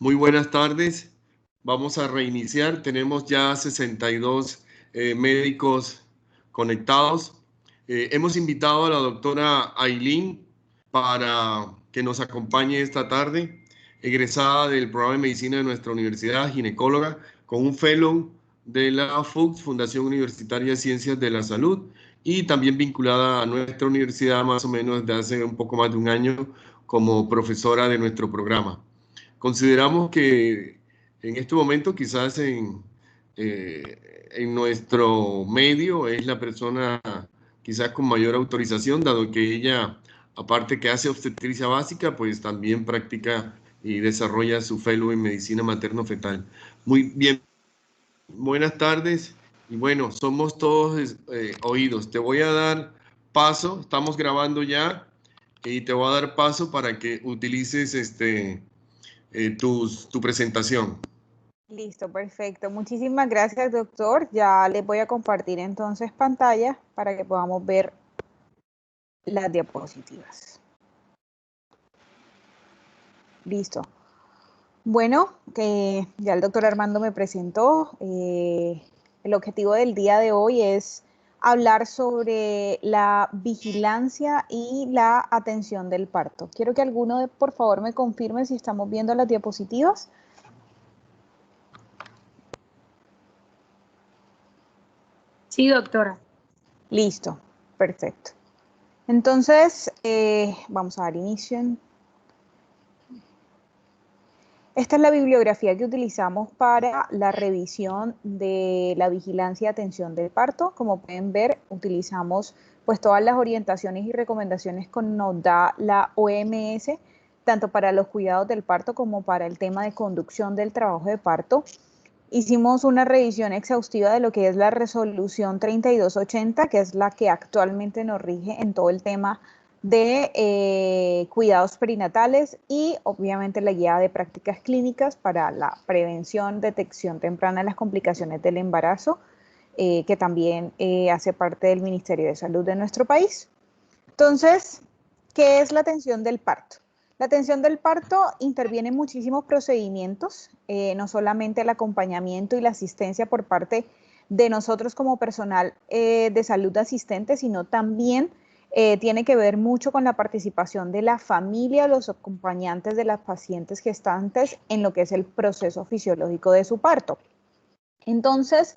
Muy buenas tardes. Vamos a reiniciar. Tenemos ya 62 médicos conectados. Hemos invitado a la doctora Ailín para que nos acompañe esta tarde, egresada del programa de medicina de nuestra universidad, ginecóloga, con un fellow de la FUCS, Fundación Universitaria de Ciencias de la Salud, y también vinculada a nuestra universidad más o menos desde hace un poco más de un año como profesora de nuestro programa. Consideramos que en este momento quizás en nuestro medio es la persona quizás con mayor autorización, dado que ella, aparte que hace obstetricia básica, pues también practica y desarrolla su fellow en medicina materno-fetal. Muy bien, buenas tardes y bueno, somos todos oídos. Te voy a dar paso, estamos grabando ya y te voy a dar paso para que utilices tu presentación. Listo, perfecto. Muchísimas gracias, doctor. Ya les voy a compartir entonces pantalla para que podamos ver las diapositivas. Listo. Bueno, ya el doctor Armando me presentó. El objetivo del día de hoy es hablar sobre la vigilancia y la atención del parto. Quiero que alguno, por favor, me confirme si estamos viendo las diapositivas. Sí, doctora. Listo, perfecto. Entonces, vamos a dar inicio. Esta es la bibliografía que utilizamos para la revisión de la vigilancia y atención del parto. Como pueden ver, utilizamos pues todas las orientaciones y recomendaciones que nos da la OMS, tanto para los cuidados del parto como para el tema de conducción del trabajo de parto. Hicimos una revisión exhaustiva de lo que es la resolución 3280, que es la que actualmente nos rige en todo el tema de cuidados perinatales y obviamente la guía de prácticas clínicas para la prevención, detección temprana de las complicaciones del embarazo, que también hace parte del Ministerio de Salud de nuestro país. Entonces, ¿qué es la atención del parto? La atención del parto interviene en muchísimos procedimientos, no solamente el acompañamiento y la asistencia por parte de nosotros como personal de salud asistente, sino también tiene que ver mucho con la participación de la familia, los acompañantes de las pacientes gestantes en lo que es el proceso fisiológico de su parto. Entonces,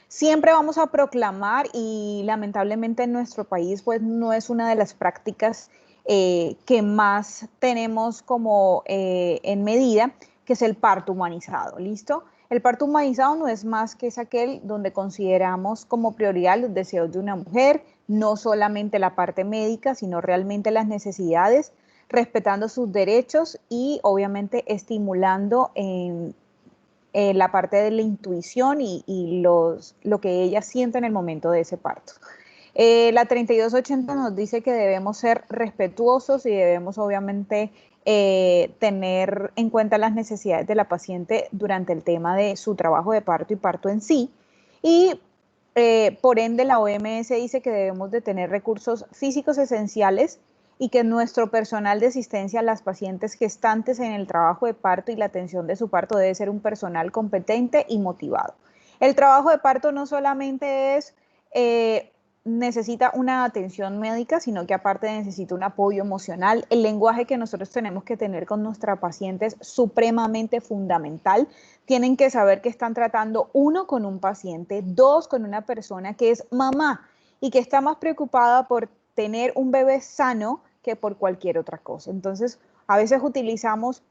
siempre vamos a proclamar, y lamentablemente en nuestro país pues no es una de las prácticas que más tenemos como en medida, que es el parto humanizado, ¿listo? El parto humanizado no es más que es aquel donde consideramos como prioridad los deseos de una mujer, no solamente la parte médica, sino realmente las necesidades, respetando sus derechos y obviamente estimulando la parte de la intuición y lo que ella siente en el momento de ese parto. La 3280 nos dice que debemos ser respetuosos y debemos obviamente tener en cuenta las necesidades de la paciente durante el tema de su trabajo de parto y parto en sí. Y por ende la OMS dice que debemos de tener recursos físicos esenciales y que nuestro personal de asistencia a las pacientes gestantes en el trabajo de parto y la atención de su parto debe ser un personal competente y motivado. El trabajo de parto no solamente necesita una atención médica, sino que aparte necesita un apoyo emocional. El lenguaje que nosotros tenemos que tener con nuestra paciente es supremamente fundamental. Tienen que saber que están tratando, uno, con un paciente, dos, con una persona que es mamá y que está más preocupada por tener un bebé sano que por cualquier otra cosa. Entonces, a veces utilizamos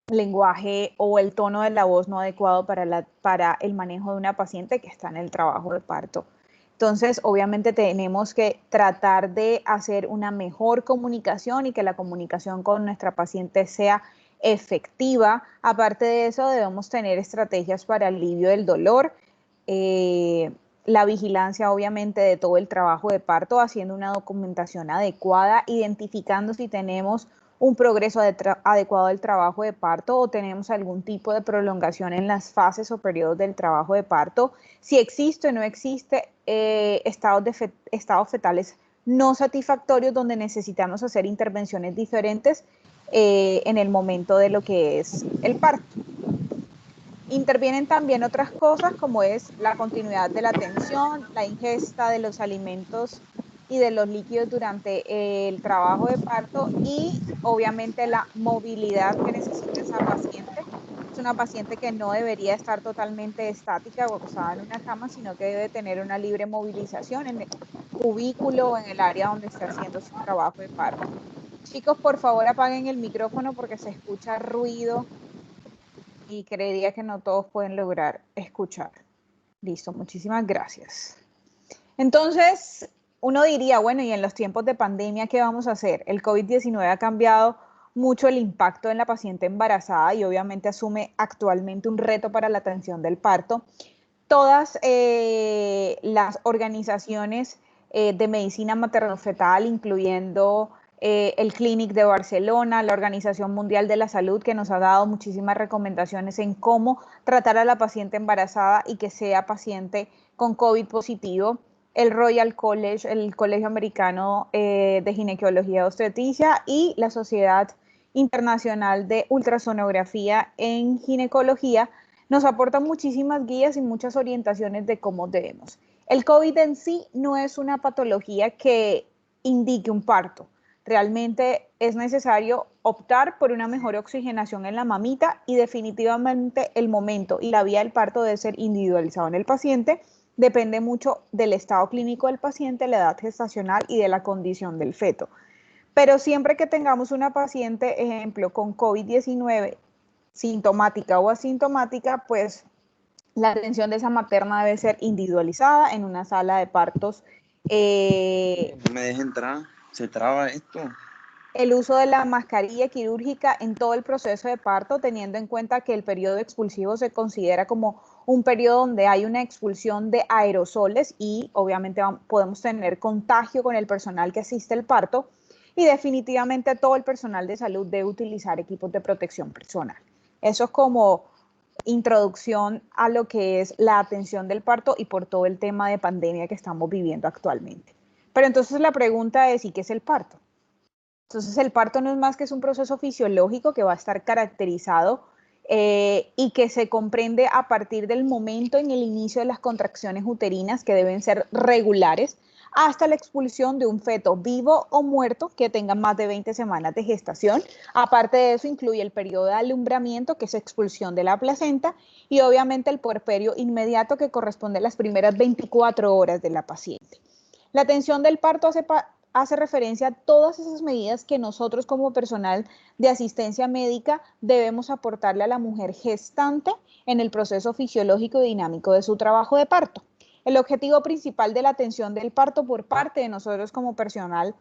lenguaje o el tono de la voz no adecuado para el manejo de una paciente que está en el trabajo de parto. Entonces, obviamente tenemos que tratar de hacer una mejor comunicación y que la comunicación con nuestra paciente sea efectiva. Aparte de eso, debemos tener estrategias para alivio del dolor, la vigilancia obviamente de todo el trabajo de parto, haciendo una documentación adecuada, identificando si tenemos un progreso adecuado del trabajo de parto o tenemos algún tipo de prolongación en las fases o periodos del trabajo de parto, si existe o no existe estados fetales no satisfactorios donde necesitamos hacer intervenciones diferentes en el momento de lo que es el parto. Intervienen también otras cosas como es la continuidad de la atención, la ingesta de los alimentos y de los líquidos durante el trabajo de parto y obviamente la movilidad que necesita esa paciente. Es una paciente que no debería estar totalmente estática o acostada en una cama, sino que debe tener una libre movilización en el cubículo o en el área donde esté haciendo su trabajo de parto. Chicos, por favor apaguen el micrófono porque se escucha ruido y creería que no todos pueden lograr escuchar. Listo, muchísimas gracias. Entonces, uno diría, bueno, y en los tiempos de pandemia, ¿qué vamos a hacer? El COVID-19 ha cambiado mucho el impacto en la paciente embarazada y obviamente asume actualmente un reto para la atención del parto. Todas las organizaciones de medicina materno-fetal, incluyendo el Clínic de Barcelona, la Organización Mundial de la Salud, que nos ha dado muchísimas recomendaciones en cómo tratar a la paciente embarazada y que sea paciente con COVID positivo. El Royal College, el Colegio Americano de Ginecología y Obstetricia y la Sociedad Internacional de Ultrasonografía en Ginecología nos aportan muchísimas guías y muchas orientaciones de cómo debemos. El COVID en sí no es una patología que indique un parto. Realmente es necesario optar por una mejor oxigenación en la mamita y definitivamente el momento y la vía del parto debe ser individualizado en el paciente. Depende mucho del estado clínico del paciente, la edad gestacional y de la condición del feto. Pero siempre que tengamos una paciente, ejemplo, con COVID-19, sintomática o asintomática, pues la atención de esa materna debe ser individualizada en una sala de partos. No me deja entrar, se traba esto. El uso de la mascarilla quirúrgica en todo el proceso de parto, teniendo en cuenta que el periodo expulsivo se considera como un periodo donde hay una expulsión de aerosoles y obviamente podemos tener contagio con el personal que asiste al parto y definitivamente todo el personal de salud debe utilizar equipos de protección personal. Eso es como introducción a lo que es la atención del parto y por todo el tema de pandemia que estamos viviendo actualmente. Pero entonces la pregunta es, ¿y qué es el parto? Entonces el parto no es más que es un proceso fisiológico que va a estar caracterizado y que se comprende a partir del momento en el inicio de las contracciones uterinas que deben ser regulares hasta la expulsión de un feto vivo o muerto que tenga más de 20 semanas de gestación. Aparte de eso incluye el periodo de alumbramiento, que es expulsión de la placenta, y obviamente el puerperio inmediato que corresponde a las primeras 24 horas de la paciente. La atención del parto hace referencia a todas esas medidas que nosotros como personal de asistencia médica debemos aportarle a la mujer gestante en el proceso fisiológico y dinámico de su trabajo de parto. El objetivo principal de la atención del parto por parte de nosotros como personal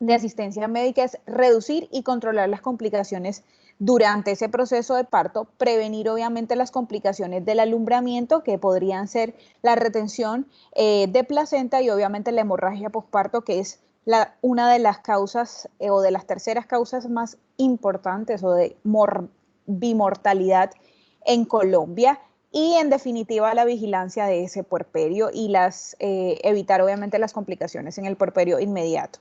de asistencia médica es reducir y controlar las complicaciones durante ese proceso de parto, prevenir obviamente las complicaciones del alumbramiento que podrían ser la retención de placenta y obviamente la hemorragia posparto, que es una de las causas o de las terceras causas más importantes o de bimortalidad en Colombia. Y en definitiva la vigilancia de ese puerperio y evitar obviamente las complicaciones en el puerperio inmediato.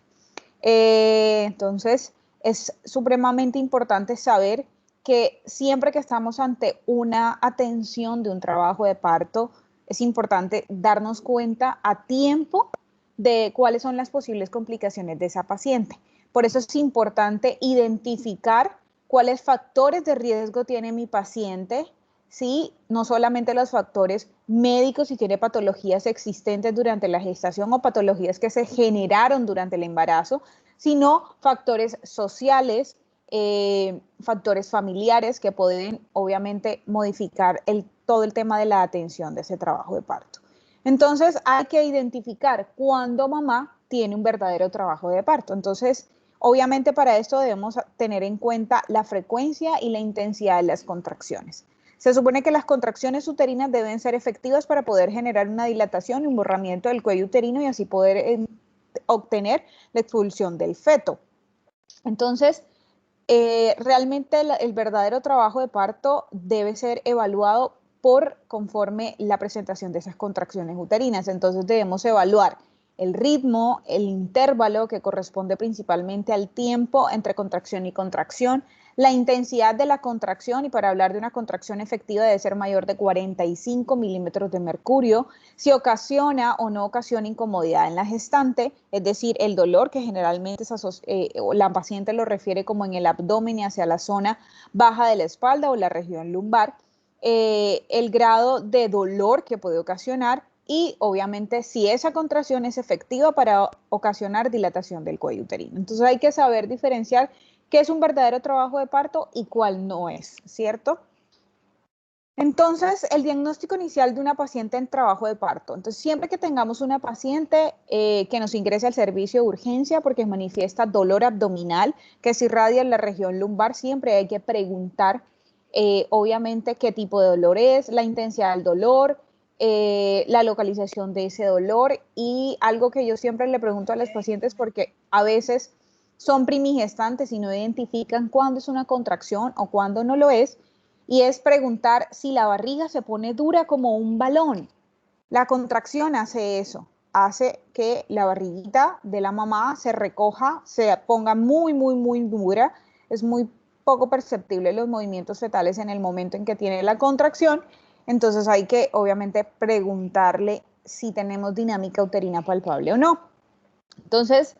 Entonces es supremamente importante saber que siempre que estamos ante una atención de un trabajo de parto, es importante darnos cuenta a tiempo de cuáles son las posibles complicaciones de esa paciente. Por eso es importante identificar cuáles factores de riesgo tiene mi paciente, ¿sí? No solamente los factores médicos, si tiene patologías existentes durante la gestación o patologías que se generaron durante el embarazo, sino factores sociales, factores familiares que pueden obviamente modificar todo el tema de la atención de ese trabajo de parto. Entonces hay que identificar cuándo mamá tiene un verdadero trabajo de parto. Entonces, obviamente para esto debemos tener en cuenta la frecuencia y la intensidad de las contracciones. Se supone que las contracciones uterinas deben ser efectivas para poder generar una dilatación y un borramiento del cuello uterino y así poder obtener la expulsión del feto. Entonces, realmente el verdadero trabajo de parto debe ser evaluado conforme la presentación de esas contracciones uterinas. Entonces debemos evaluar el ritmo, el intervalo que corresponde principalmente al tiempo entre contracción y contracción, la intensidad de la contracción, y para hablar de una contracción efectiva debe ser mayor de 45 milímetros de mercurio, si ocasiona o no ocasiona incomodidad en la gestante, es decir, el dolor que generalmente la paciente lo refiere como en el abdomen y hacia la zona baja de la espalda o la región lumbar, el grado de dolor que puede ocasionar y obviamente si esa contracción es efectiva para ocasionar dilatación del cuello uterino. Entonces hay que saber diferenciar qué es un verdadero trabajo de parto y cuál no es, ¿cierto? Entonces, el diagnóstico inicial de una paciente en trabajo de parto. Entonces, siempre que tengamos una paciente que nos ingrese al servicio de urgencia porque manifiesta dolor abdominal que se irradia en la región lumbar, siempre hay que preguntar, obviamente, qué tipo de dolor es, la intensidad del dolor, la localización de ese dolor, y algo que yo siempre le pregunto a las pacientes porque a veces son primigestantes y no identifican cuándo es una contracción o cuándo no lo es, y es preguntar si la barriga se pone dura como un balón. La contracción hace eso, hace que la barriguita de la mamá se recoja, se ponga muy, muy, muy dura. Es muy poco perceptible los movimientos fetales en el momento en que tiene la contracción. Entonces hay que obviamente preguntarle si tenemos dinámica uterina palpable o no. Entonces,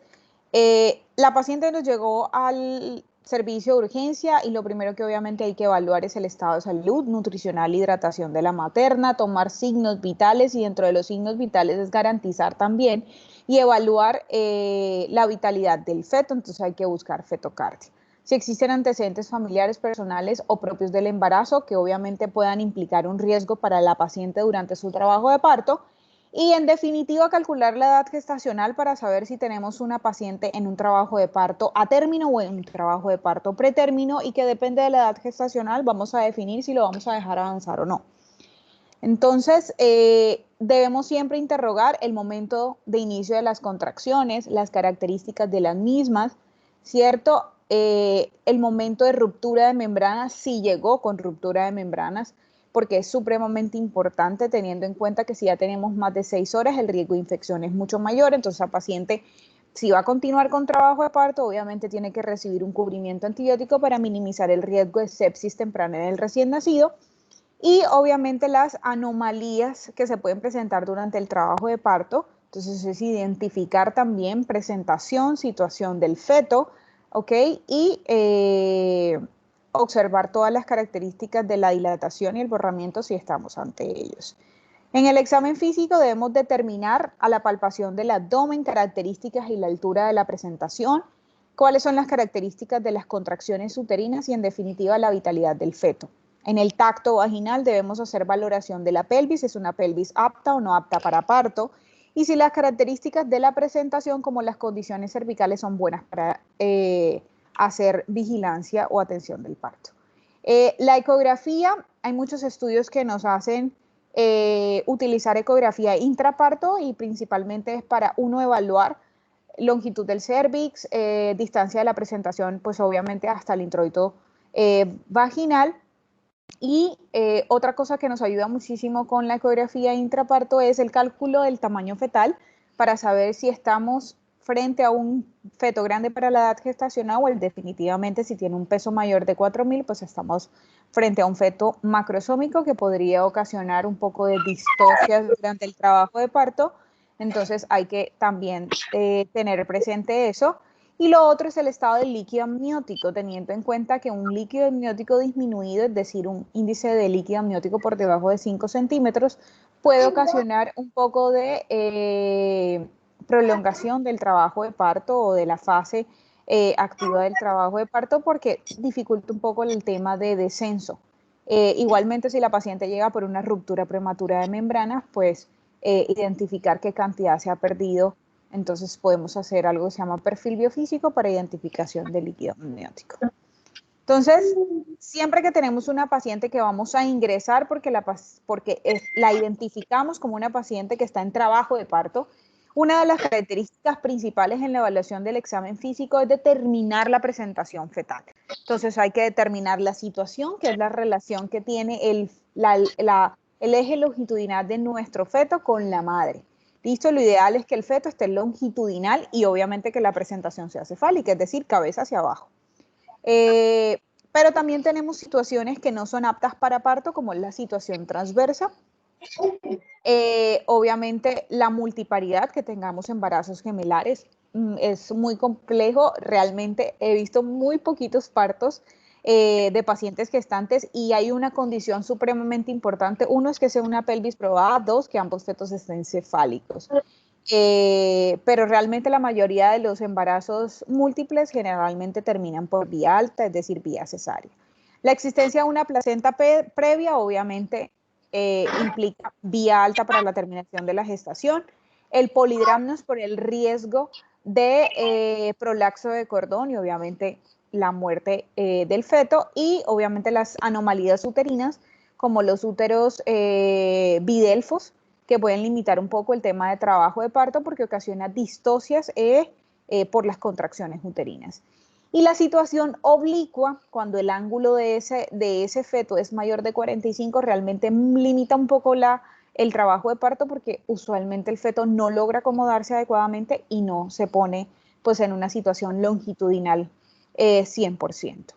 la paciente nos llegó al servicio de urgencia y lo primero que obviamente hay que evaluar es el estado de salud, nutricional, hidratación de la materna, tomar signos vitales, y dentro de los signos vitales es garantizar también y evaluar la vitalidad del feto. Entonces hay que buscar fetocardia. Si existen antecedentes familiares, personales o propios del embarazo que obviamente puedan implicar un riesgo para la paciente durante su trabajo de parto. Y en definitiva, calcular la edad gestacional para saber si tenemos una paciente en un trabajo de parto a término o en un trabajo de parto pretérmino, y que depende de la edad gestacional vamos a definir si lo vamos a dejar avanzar o no. Entonces, debemos siempre interrogar el momento de inicio de las contracciones, las características de las mismas, ¿cierto? El momento de ruptura de membranas, si llegó con ruptura de membranas, porque es supremamente importante teniendo en cuenta que si ya tenemos más de 6 horas, el riesgo de infección es mucho mayor. Entonces, la paciente, si va a continuar con trabajo de parto, obviamente tiene que recibir un cubrimiento antibiótico para minimizar el riesgo de sepsis temprana en el recién nacido. Y obviamente las anomalías que se pueden presentar durante el trabajo de parto. Entonces, es identificar también presentación, situación del feto, ¿ok? Y observar todas las características de la dilatación y el borramiento si estamos ante ellos. En el examen físico debemos determinar a la palpación del abdomen características y la altura de la presentación, cuáles son las características de las contracciones uterinas y en definitiva la vitalidad del feto. En el tacto vaginal debemos hacer valoración de la pelvis, es una pelvis apta o no apta para parto, y si las características de la presentación como las condiciones cervicales son buenas para hacer vigilancia o atención del parto. La ecografía, hay muchos estudios que nos hacen utilizar ecografía intraparto, y principalmente es para uno evaluar longitud del cervix, distancia de la presentación, pues obviamente hasta el introito vaginal. Y otra cosa que nos ayuda muchísimo con la ecografía intraparto es el cálculo del tamaño fetal para saber si estamos frente a un feto grande para la edad gestacional o definitivamente si tiene un peso mayor de 4.000, pues estamos frente a un feto macrosómico que podría ocasionar un poco de distocia durante el trabajo de parto. Entonces hay que también tener presente eso. Y lo otro es el estado del líquido amniótico, teniendo en cuenta que un líquido amniótico disminuido, es decir, un índice de líquido amniótico por debajo de 5 centímetros, puede ocasionar un poco de prolongación del trabajo de parto o de la fase activa del trabajo de parto, porque dificulta un poco el tema de descenso. Igualmente, si la paciente llega por una ruptura prematura de membranas, pues identificar qué cantidad se ha perdido. Entonces podemos hacer algo que se llama perfil biofísico para identificación de líquido amniótico. Entonces, siempre que tenemos una paciente que vamos a ingresar porque la identificamos como una paciente que está en trabajo de parto, una de las características principales en la evaluación del examen físico es determinar la presentación fetal. Entonces hay que determinar la situación, que es la relación que tiene el eje longitudinal de nuestro feto con la madre. ¿Listo? Lo ideal es que el feto esté longitudinal y obviamente que la presentación sea cefálica, es decir, cabeza hacia abajo. Pero también tenemos situaciones que no son aptas para parto, como es la situación transversa. Obviamente la multiparidad, que tengamos embarazos gemelares, es muy complejo. Realmente he visto muy poquitos partos de pacientes gestantes y hay una condición supremamente importante. Uno es que sea una pelvis probada, dos, que ambos fetos estén cefálicos. Pero realmente la mayoría de los embarazos múltiples generalmente terminan por vía alta, es decir, vía cesárea. La existencia de una placenta previa obviamente implica vía alta para la terminación de la gestación. El polidramnos por el riesgo de prolapso de cordón y obviamente la muerte del feto, y obviamente las anomalías uterinas como los úteros bidelfos, que pueden limitar un poco el tema de trabajo de parto porque ocasiona distocias por las contracciones uterinas. Y la situación oblicua, cuando el ángulo de ese feto es mayor de 45, realmente limita un poco el trabajo de parto porque usualmente el feto no logra acomodarse adecuadamente y no se pone pues en una situación longitudinal 100%.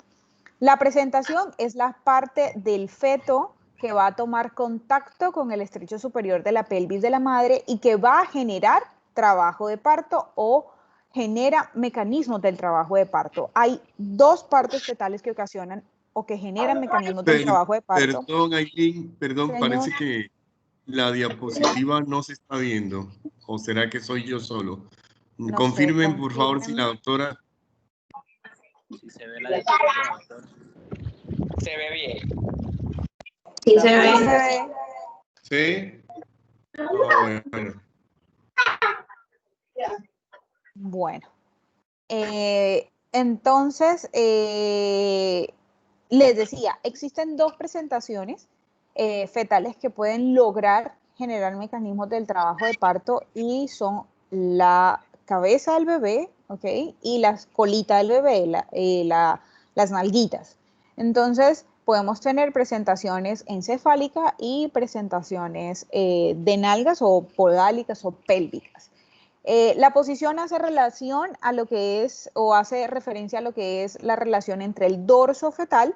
La presentación es la parte del feto que va a tomar contacto con el estrecho superior de la pelvis de la madre y que va a generar trabajo de parto o genera mecanismos del trabajo de parto. Hay dos partes fetales que ocasionan o que generan mecanismos del trabajo de parto. Perdón, Aileen, perdón, Señor. parece que la diapositiva no se está viendo. ¿O será que soy yo solo? No Confirmen, sé, por favor, si la doctora... Si se ve la diapositiva, doctor. Se ve bien. Sí, se Se ve. ve. ¿Sí? Ah, bueno. Bueno. Entonces, les decía, existen dos presentaciones fetales que pueden lograr generar mecanismos del trabajo de parto y son la cabeza del bebé, ¿ok? Y la colita del bebé, las nalguitas. Entonces, podemos tener presentaciones encefálicas y presentaciones de nalgas o podálicas o pélvicas. La posición hace relación a lo que es, o hace referencia a lo que es la relación entre el dorso fetal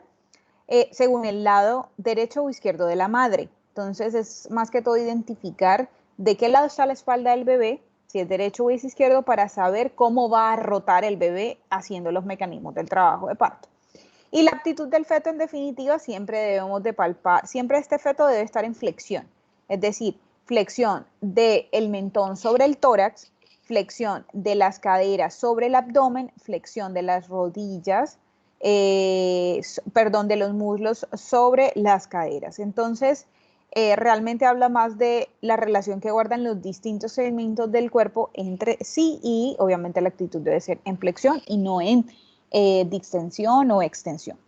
según el lado derecho o izquierdo de la madre. Entonces es más que todo identificar de qué lado está la espalda del bebé, si es derecho o es izquierdo, para saber cómo va a rotar el bebé haciendo los mecanismos del trabajo de parto. Y la actitud del feto, en definitiva, siempre debemos de palpar, siempre este feto debe estar en flexión, es decir, flexión del mentón sobre el tórax, flexión de las caderas sobre el abdomen, flexión de las rodillas, de los muslos sobre las caderas. Entonces, realmente habla más de la relación que guardan los distintos segmentos del cuerpo entre sí y obviamente la actitud debe ser en flexión y no en distensión o extensión.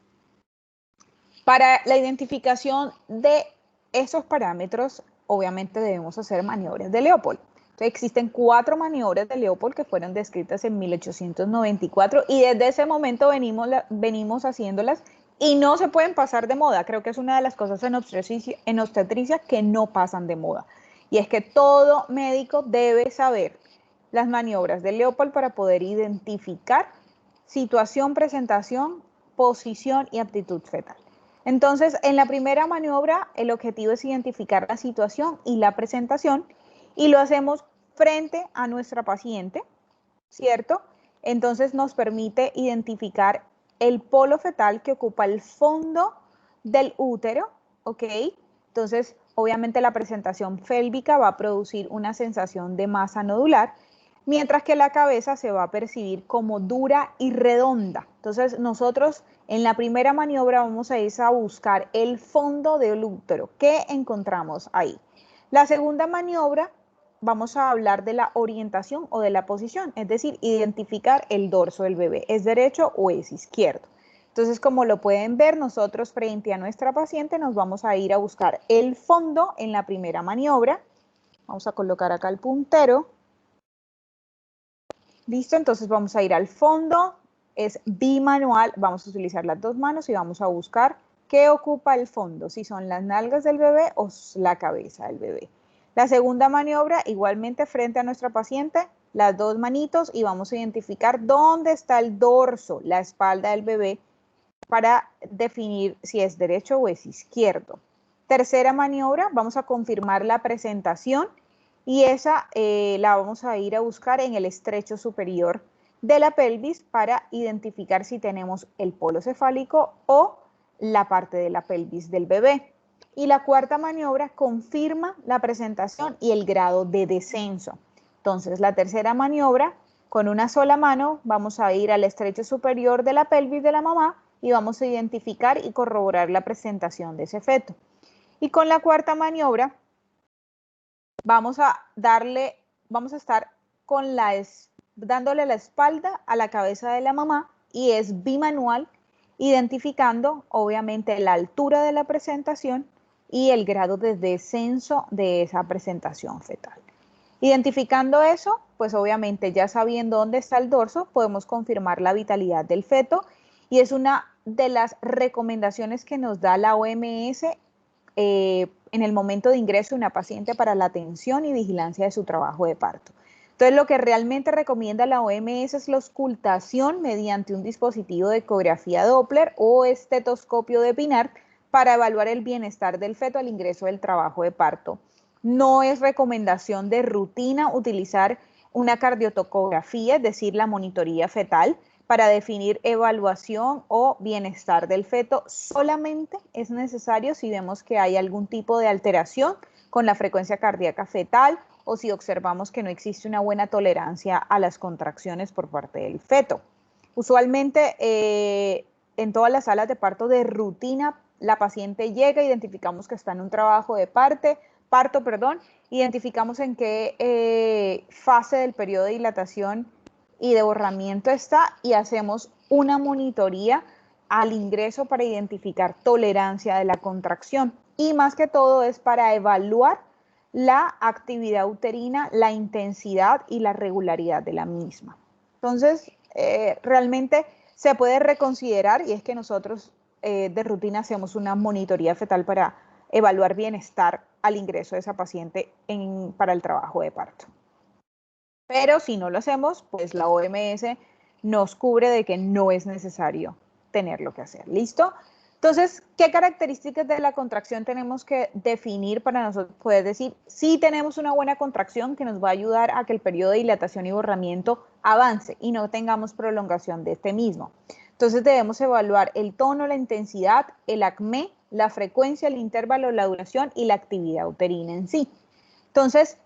Para la identificación de esos parámetros, obviamente debemos hacer maniobras de Leopold. Entonces, existen 4 maniobras de Leopold que fueron descritas en 1894 y desde ese momento venimos haciéndolas y no se pueden pasar de moda. Creo que es una de las cosas en obstetricia que no pasan de moda. Y es que todo médico debe saber las maniobras de Leopold para poder identificar situación, presentación, posición y aptitud fetal. Entonces, en la primera maniobra, el objetivo es identificar la situación y la presentación y lo hacemos frente a nuestra paciente, ¿cierto? Entonces nos permite identificar el polo fetal que ocupa el fondo del útero, ¿ok? Entonces, obviamente la presentación pélvica va a producir una sensación de masa nodular, mientras que la cabeza se va a percibir como dura y redonda. Entonces, nosotros en la primera maniobra vamos a ir a buscar el fondo del útero. ¿Qué encontramos ahí? La segunda maniobra vamos a hablar de la orientación o de la posición, es decir, identificar el dorso del bebé, ¿es derecho o es izquierdo? Entonces, como lo pueden ver, nosotros frente a nuestra paciente nos vamos a ir a buscar el fondo en la primera maniobra. Vamos a colocar acá el puntero. Listo, entonces vamos a ir al fondo, es bimanual, vamos a utilizar las dos manos y vamos a buscar qué ocupa el fondo, si son las nalgas del bebé o la cabeza del bebé. La segunda maniobra, igualmente frente a nuestra paciente, las dos manitos y vamos a identificar dónde está el dorso, la espalda del bebé, para definir si es derecho o es izquierdo. Tercera maniobra, vamos a confirmar la presentación y esa la vamos a ir a buscar en el estrecho superior de la pelvis para identificar si tenemos el polo cefálico o la parte de la pelvis del bebé. Y la cuarta maniobra confirma la presentación y el grado de descenso. Entonces, la tercera maniobra, con una sola mano, vamos a ir al estrecho superior de la pelvis de la mamá y vamos a identificar y corroborar la presentación de ese feto. Y con la cuarta maniobra, vamos a estar dándole la espalda a la cabeza de la mamá y es bimanual, identificando obviamente la altura de la presentación y el grado de descenso de esa presentación fetal. Identificando eso, pues obviamente ya sabiendo dónde está el dorso, podemos confirmar la vitalidad del feto y es una de las recomendaciones que nos da la OMS en el momento de ingreso de una paciente para la atención y vigilancia de su trabajo de parto. Entonces, lo que realmente recomienda la OMS es la auscultación mediante un dispositivo de ecografía Doppler o estetoscopio de Pinart para evaluar el bienestar del feto al ingreso del trabajo de parto. No es recomendación de rutina utilizar una cardiotocografía, es decir, la monitoría fetal, para definir evaluación o bienestar del feto. Solamente es necesario si vemos que hay algún tipo de alteración con la frecuencia cardíaca fetal o si observamos que no existe una buena tolerancia a las contracciones por parte del feto. Usualmente en todas las salas de parto de rutina, la paciente llega, identificamos que está en un trabajo de parto, identificamos en qué fase del periodo de dilatación y de borramiento está y hacemos una monitoría al ingreso para identificar tolerancia de la contracción y más que todo es para evaluar la actividad uterina, la intensidad y la regularidad de la misma. Entonces, realmente se puede reconsiderar y es que nosotros de rutina hacemos una monitoría fetal para evaluar bienestar al ingreso de esa paciente para el trabajo de parto. Pero si no lo hacemos, pues la OMS nos cubre de que no es necesario tenerlo que hacer. ¿Listo? Entonces, ¿qué características de la contracción tenemos que definir para nosotros poder decir si tenemos una buena contracción que nos va a ayudar a que el periodo de dilatación y borramiento avance y no tengamos prolongación de este mismo? Entonces, debemos evaluar el tono, la intensidad, el acmé, la frecuencia, el intervalo, la duración y la actividad uterina en sí. Entonces,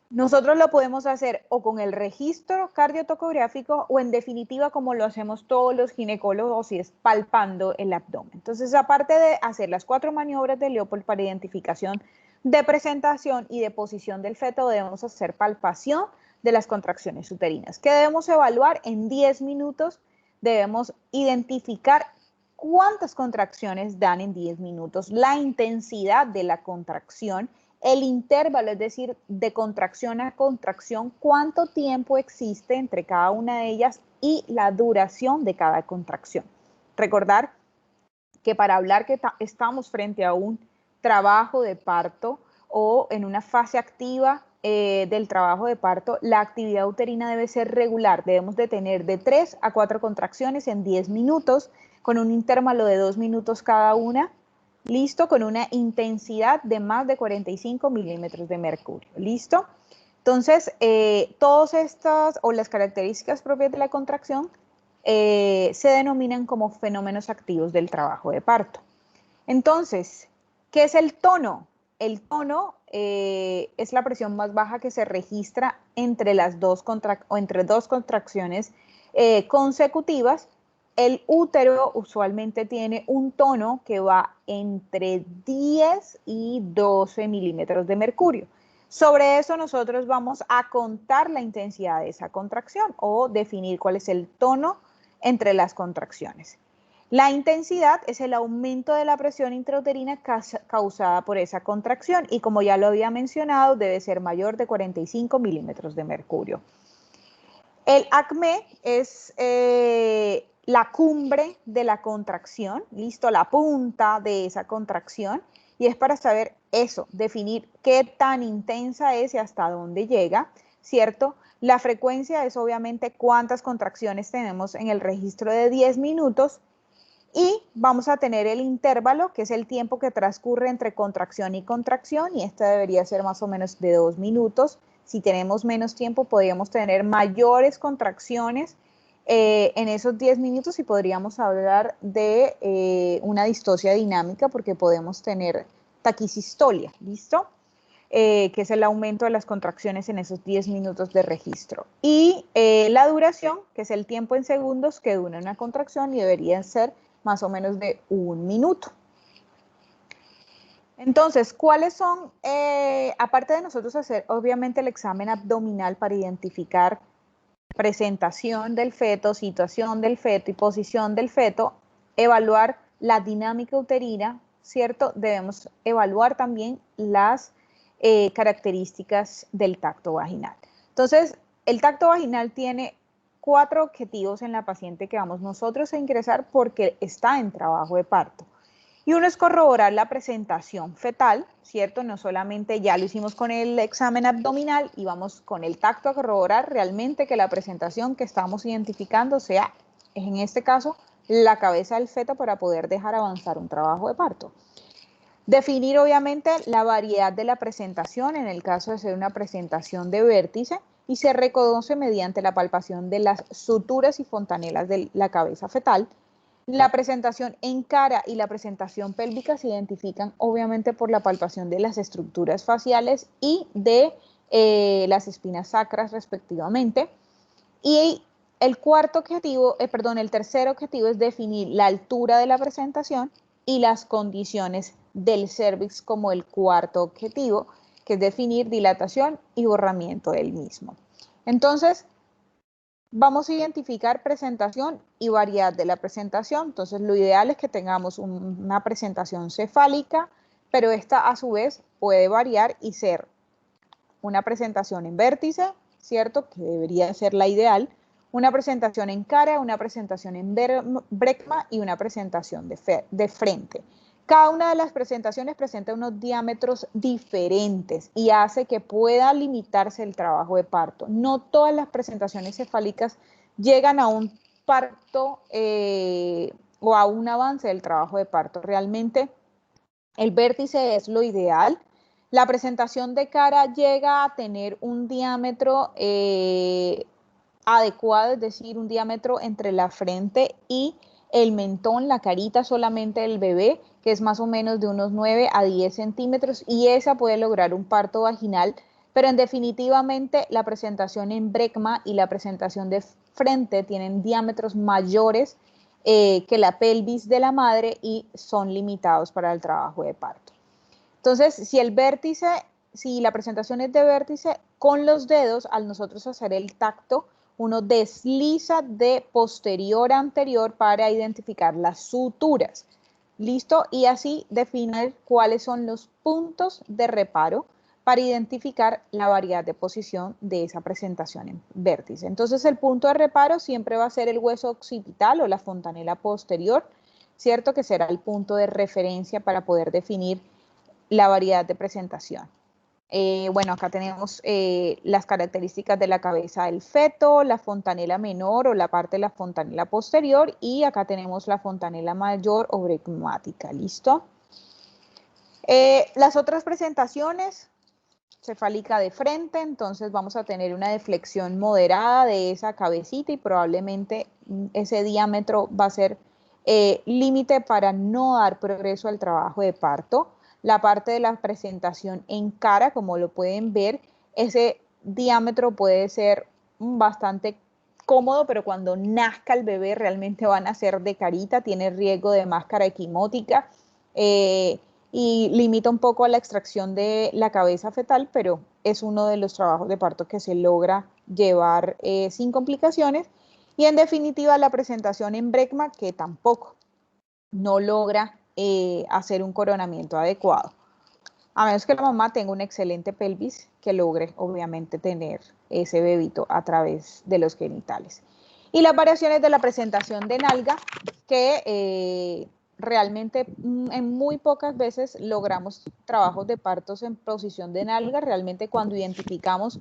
nosotros lo podemos hacer o con el registro cardiotocográfico o en definitiva como lo hacemos todos los ginecólogos si es palpando el abdomen. Entonces, aparte de hacer las 4 maniobras de Leopold para identificación de presentación y de posición del feto, debemos hacer palpación de las contracciones uterinas. ¿Qué debemos evaluar? En 10 minutos debemos identificar cuántas contracciones dan en 10 minutos, la intensidad de la contracción, el intervalo, es decir, de contracción a contracción, cuánto tiempo existe entre cada una de ellas y la duración de cada contracción. Recordar que para hablar que estamos frente a un trabajo de parto o en una fase activa del trabajo de parto, la actividad uterina debe ser regular. Debemos de tener de 3 a 4 contracciones en 10 minutos, con un intervalo de 2 minutos cada una. ¿Listo? Con una intensidad de más de 45 milímetros de mercurio. ¿Listo? Entonces, todas estas o las características propias de la contracción se denominan como fenómenos activos del trabajo de parto. Entonces, ¿qué es el tono? El tono es la presión más baja que se registra entre dos contracciones consecutivas. El útero usualmente tiene un tono que va entre 10 y 12 milímetros de mercurio. Sobre eso nosotros vamos a contar la intensidad de esa contracción o definir cuál es el tono entre las contracciones. La intensidad es el aumento de la presión intrauterina causada por esa contracción y como ya lo había mencionado, debe ser mayor de 45 milímetros de mercurio. El acmé es la cumbre de la contracción, listo, la punta de esa contracción, y es para saber eso, definir qué tan intensa es y hasta dónde llega, ¿cierto? La frecuencia es obviamente cuántas contracciones tenemos en el registro de 10 minutos y vamos a tener el intervalo, que es el tiempo que transcurre entre contracción y contracción, y este debería ser más o menos de 2 minutos. Si tenemos menos tiempo, podríamos tener mayores contracciones en esos 10 minutos y podríamos hablar de una distocia dinámica porque podemos tener taquisistolia, ¿listo? Que es el aumento de las contracciones en esos 10 minutos de registro. Y la duración, que es el tiempo en segundos que dura una contracción y debería ser más o menos de 1 minuto. Entonces, ¿cuáles son, aparte de nosotros hacer obviamente el examen abdominal para identificar presentación del feto, situación del feto y posición del feto, evaluar la dinámica uterina, ¿cierto? Debemos evaluar también las características del tacto vaginal. Entonces, el tacto vaginal tiene 4 objetivos en la paciente que vamos nosotros a ingresar porque está en trabajo de parto. Y uno es corroborar la presentación fetal, ¿cierto? No solamente ya lo hicimos con el examen abdominal y vamos con el tacto a corroborar realmente que la presentación que estamos identificando sea, en este caso, la cabeza del feto para poder dejar avanzar un trabajo de parto. Definir obviamente la variedad de la presentación en el caso de ser una presentación de vértice y se reconoce mediante la palpación de las suturas y fontanelas de la cabeza fetal. La presentación en cara y la presentación pélvica se identifican obviamente por la palpación de las estructuras faciales y de las espinas sacras respectivamente. Y el tercer objetivo es definir la altura de la presentación y las condiciones del cérvix como el cuarto objetivo, que es definir dilatación y borramiento del mismo. Entonces, vamos a identificar presentación y variedad de la presentación. Entonces, lo ideal es que tengamos una presentación cefálica, pero esta a su vez puede variar y ser una presentación en vértice, ¿cierto? Que debería ser la ideal. Una presentación en cara, una presentación en brecma y una presentación de frente. Cada una de las presentaciones presenta unos diámetros diferentes y hace que pueda limitarse el trabajo de parto. No todas las presentaciones cefálicas llegan a un parto o a un avance del trabajo de parto. Realmente el vértice es lo ideal. La presentación de cara llega a tener un diámetro adecuado, es decir, un diámetro entre la frente y el mentón, la carita solamente del bebé, que es más o menos de unos 9 a 10 centímetros, y esa puede lograr un parto vaginal, pero en definitivamente la presentación en brecma y la presentación de frente tienen diámetros mayores que la pelvis de la madre y son limitados para el trabajo de parto. Entonces, si la presentación es de vértice, con los dedos, al nosotros hacer el tacto, uno desliza de posterior a anterior para identificar las suturas. ¿Listo? Y así definir cuáles son los puntos de reparo para identificar la variedad de posición de esa presentación en vértice. Entonces, el punto de reparo siempre va a ser el hueso occipital o la fontanela posterior, ¿cierto? Que será el punto de referencia para poder definir la variedad de presentación. Bueno, acá tenemos las características de la cabeza del feto, la fontanela menor o la parte de la fontanela posterior, y acá tenemos la fontanela mayor o brecmática, ¿listo? Las otras presentaciones, cefálica de frente, entonces vamos a tener una deflexión moderada de esa cabecita y probablemente ese diámetro va a ser límite para no dar progreso al trabajo de parto. La parte de la presentación en cara, como lo pueden ver, ese diámetro puede ser bastante cómodo, pero cuando nazca el bebé realmente van a ser de carita, tiene riesgo de máscara equimótica y limita un poco a la extracción de la cabeza fetal, pero es uno de los trabajos de parto que se logra llevar sin complicaciones. Y en definitiva la presentación en brecma, que tampoco no logra hacer un coronamiento adecuado, a menos que la mamá tenga una excelente pelvis que logre obviamente tener ese bebito a través de los genitales. Y las variaciones de la presentación de nalga, que realmente en muy pocas veces logramos trabajos de partos en posición de nalga. Realmente cuando identificamos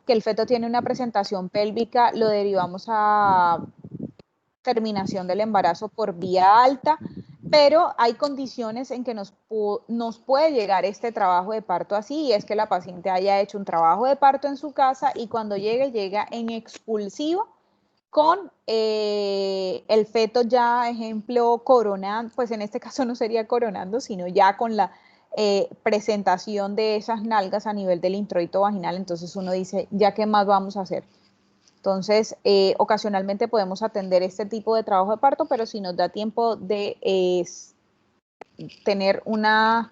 que el feto tiene una presentación pélvica, lo derivamos a terminación del embarazo por vía alta, pero hay condiciones en que nos puede llegar este trabajo de parto así, y es que la paciente haya hecho un trabajo de parto en su casa y cuando llega en expulsivo con el feto ya, ejemplo, coronando, pues en este caso no sería coronando, sino ya con la presentación de esas nalgas a nivel del introito vaginal. Entonces uno dice, ¿ya qué más vamos a hacer? Entonces, ocasionalmente podemos atender este tipo de trabajo de parto, pero si nos da tiempo de tener una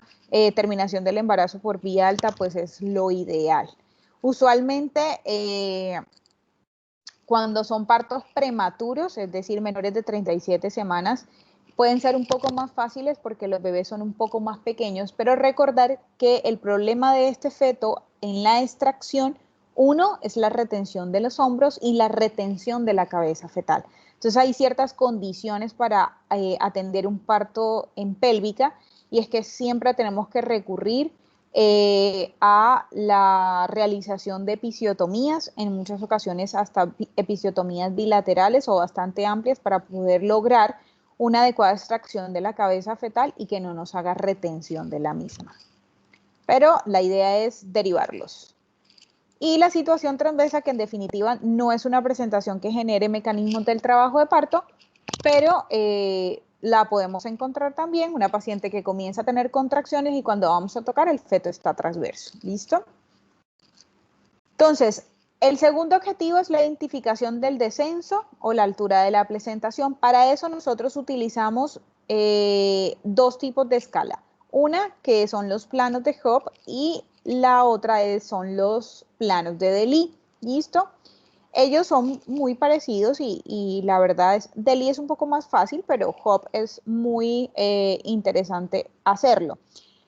terminación del embarazo por vía alta, pues es lo ideal. Usualmente, cuando son partos prematuros, es decir, menores de 37 semanas, pueden ser un poco más fáciles porque los bebés son un poco más pequeños, pero recordar que el problema de este feto en la extracción, uno es la retención de los hombros y la retención de la cabeza fetal. Entonces hay ciertas condiciones para atender un parto en pélvica, y es que siempre tenemos que recurrir a la realización de episiotomías, en muchas ocasiones hasta episiotomías bilaterales o bastante amplias, para poder lograr una adecuada extracción de la cabeza fetal y que no nos haga retención de la misma. Pero la idea es derivarlos. Y la situación transversa, que en definitiva no es una presentación que genere mecanismos del trabajo de parto, pero la podemos encontrar también, una paciente que comienza a tener contracciones y cuando vamos a tocar el feto está transverso. ¿Listo? Entonces, el segundo objetivo es la identificación del descenso o la altura de la placentación. Para eso nosotros utilizamos dos tipos de escala. Una que son los planos de Hope y la otra son los planos de Delis. ¿Listo? Ellos son muy parecidos y la verdad es, Delis es un poco más fácil, pero Hope es muy interesante hacerlo.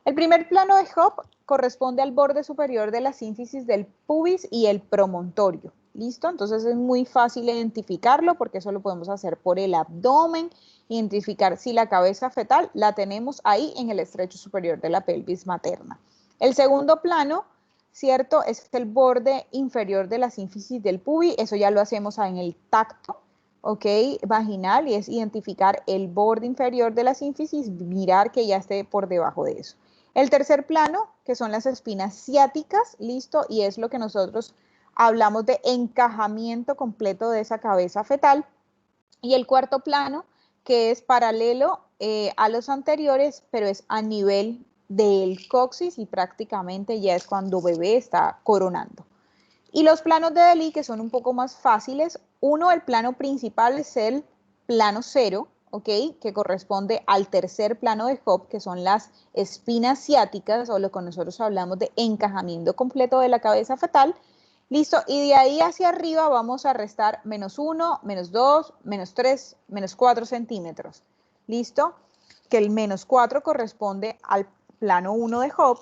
El primer plano de Hope corresponde al borde superior de la sínfisis del pubis y el promontorio. ¿Listo? Entonces es muy fácil identificarlo porque eso lo podemos hacer por el abdomen, identificar si la cabeza fetal la tenemos ahí en el estrecho superior de la pelvis materna. El segundo plano, ¿cierto?, es el borde inferior de la sínfisis del pubis. Eso ya lo hacemos en el tacto, ¿ok?, vaginal, y es identificar el borde inferior de la sínfisis, mirar que ya esté por debajo de eso. El tercer plano, que son las espinas ciáticas, listo, y es lo que nosotros hablamos de encajamiento completo de esa cabeza fetal. Y el cuarto plano, que es paralelo a los anteriores, pero es a nivel del coxis y prácticamente ya es cuando bebé está coronando. Y los planos de Delis, que son un poco más fáciles. Uno, el plano principal es el plano 0, ¿ok?, que corresponde al tercer plano de Hope, que son las espinas ciáticas, o lo que nosotros hablamos de encajamiento completo de la cabeza fetal. Listo, y de ahí hacia arriba vamos a restar -1, -2, -3, -4 centímetros. Listo, que el -4 corresponde al plano 1 de Hope.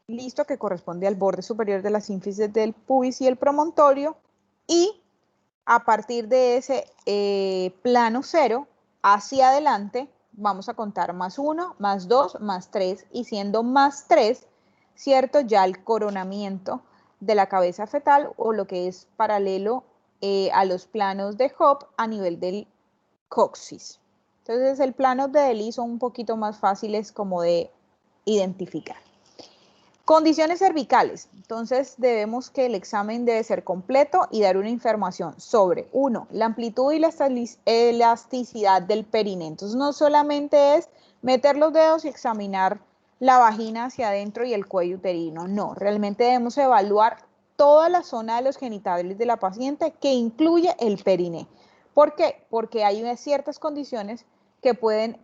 Listo, que corresponde al borde superior de la sínfisis del pubis y el promontorio, y a partir de ese plano 0 hacia adelante vamos a contar +1, +2, +3, y siendo +3, ¿cierto?, ya el coronamiento de la cabeza fetal, o lo que es paralelo a los planos de Hope a nivel del coxis. Entonces el plano de Delis son un poquito más fáciles como de identificar. Condiciones cervicales. Entonces debemos que el examen debe ser completo y dar una información sobre, 1, la amplitud y la elasticidad del perineo. Entonces no solamente es meter los dedos y examinar la vagina hacia adentro y el cuello uterino, no, realmente debemos evaluar toda la zona de los genitales de la paciente, que incluye el perineo. ¿Por qué? Porque hay ciertas condiciones que pueden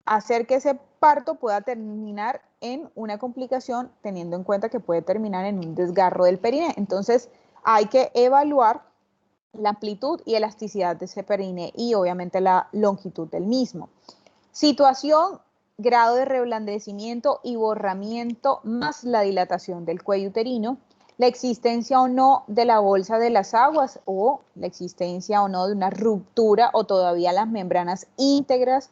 hacer que ese parto pueda terminar en una complicación, teniendo en cuenta que puede terminar en un desgarro del perineo. Entonces hay que evaluar la amplitud y elasticidad de ese perineo y obviamente la longitud del mismo. Situación, grado de reblandecimiento y borramiento más la dilatación del cuello uterino, la existencia o no de la bolsa de las aguas, o la existencia o no de una ruptura o todavía las membranas íntegras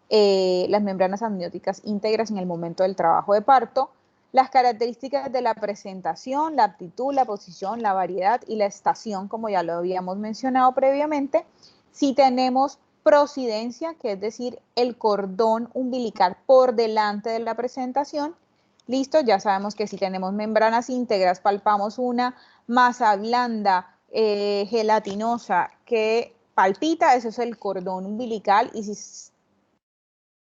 las membranas amnióticas íntegras en el momento del trabajo de parto. Las características de la presentación, la aptitud, la posición, la variedad y la estación, como ya lo habíamos mencionado previamente. Si tenemos prosidencia, que es decir, el cordón umbilical por delante de la presentación, listo, ya sabemos que si tenemos membranas íntegras, palpamos una masa blanda, gelatinosa, que palpita, ese es el cordón umbilical, y si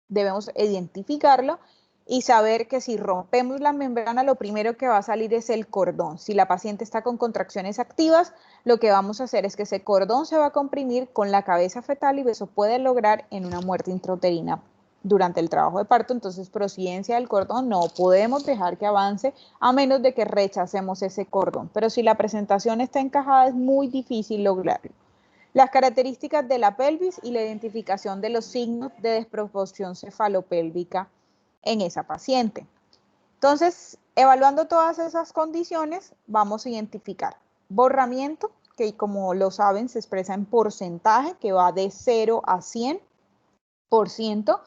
debemos identificarlo y saber que si rompemos la membrana, lo primero que va a salir es el cordón. Si la paciente está con contracciones activas, lo que vamos a hacer es que ese cordón se va a comprimir con la cabeza fetal y eso puede lograr en una muerte intrauterina durante el trabajo de parto. Entonces, prosidencia del cordón, no podemos dejar que avance a menos de que rechacemos ese cordón. Pero si la presentación está encajada, es muy difícil lograrlo. Las características de la pelvis y la identificación de los signos de desproporción cefalopélvica en esa paciente. Entonces, evaluando todas esas condiciones, vamos a identificar borramiento, que como lo saben se expresa en porcentaje, que va de 0 a 100%,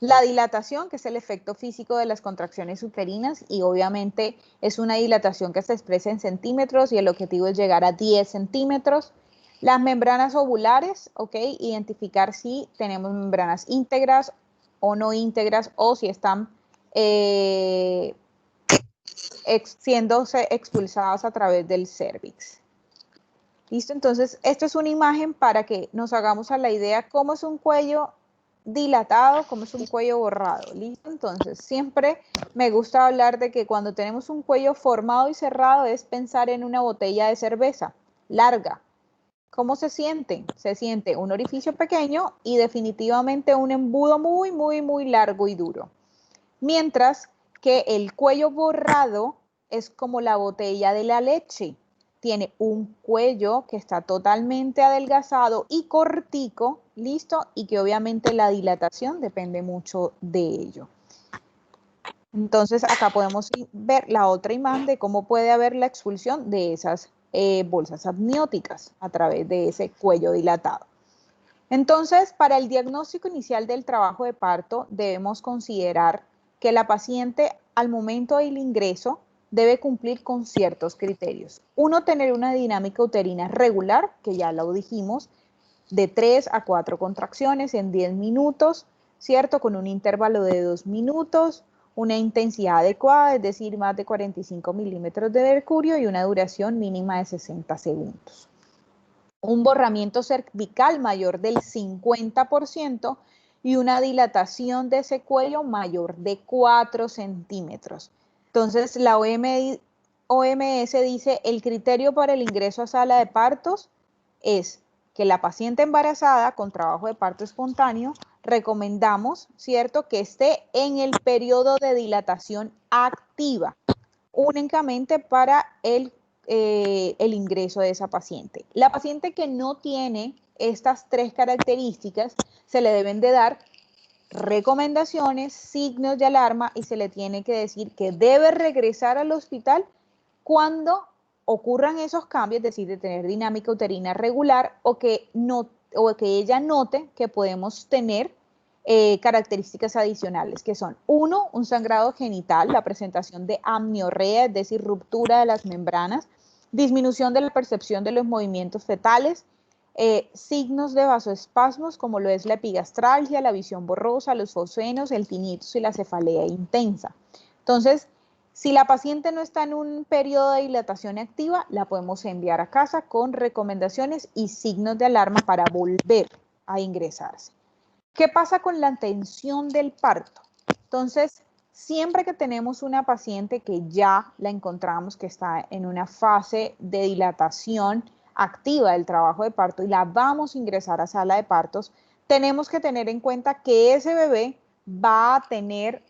la dilatación, que es el efecto físico de las contracciones uterinas, y obviamente es una dilatación que se expresa en centímetros y el objetivo es llegar a 10 centímetros. Las membranas ovulares, ok, identificar si tenemos membranas íntegras o no íntegras, o si están siendo expulsadas a través del cérvix. ¿Listo? Entonces, esto es una imagen para que nos hagamos a la idea cómo es un cuello dilatado, cómo es un cuello borrado. ¿Listo? Entonces, siempre me gusta hablar de que cuando tenemos un cuello formado y cerrado es pensar en una botella de cerveza larga. ¿Cómo se siente? Se siente un orificio pequeño y definitivamente un embudo muy, muy, muy largo y duro. Mientras que el cuello borrado es como la botella de la leche. Tiene un cuello que está totalmente adelgazado y cortico, listo, y que obviamente la dilatación depende mucho de ello. Entonces acá podemos ver la otra imagen de cómo puede haber la expulsión de esas bolsas amnióticas a través de ese cuello dilatado. Entonces, para el diagnóstico inicial del trabajo de parto, debemos considerar que la paciente al momento del ingreso debe cumplir con ciertos criterios. Uno, tener una dinámica uterina regular, que ya lo dijimos, de 3 a 4 contracciones en 10 minutos, ¿cierto? Con un intervalo de 2 minutos, una intensidad adecuada, es decir, más de 45 milímetros de mercurio y una duración mínima de 60 segundos. Un borramiento cervical mayor del 50% y una dilatación de ese cuello mayor de 4 centímetros. Entonces, la OMS dice, el criterio para el ingreso a sala de partos es que la paciente embarazada con trabajo de parto espontáneo, recomendamos, ¿cierto?, que esté en el periodo de dilatación activa, únicamente para el ingreso de esa paciente. La paciente que no tiene estas 3 características, se le deben de dar recomendaciones, signos de alarma y se le tiene que decir que debe regresar al hospital cuando ocurran esos cambios, es decir, de tener dinámica uterina regular o que ella note que podemos tener características adicionales, que son, 1, un sangrado genital, la presentación de amniorrea, es decir, ruptura de las membranas, disminución de la percepción de los movimientos fetales, signos de vasoespasmos como lo es la epigastralgia, la visión borrosa, los fosfenos, el tinnitus y la cefalea intensa. Entonces, si la paciente no está en un periodo de dilatación activa, la podemos enviar a casa con recomendaciones y signos de alarma para volver a ingresarse. ¿Qué pasa con la atención del parto? Entonces, siempre que tenemos una paciente que ya la encontramos que está en una fase de dilatación activa del trabajo de parto y la vamos a ingresar a sala de partos, tenemos que tener en cuenta que ese bebé va a tener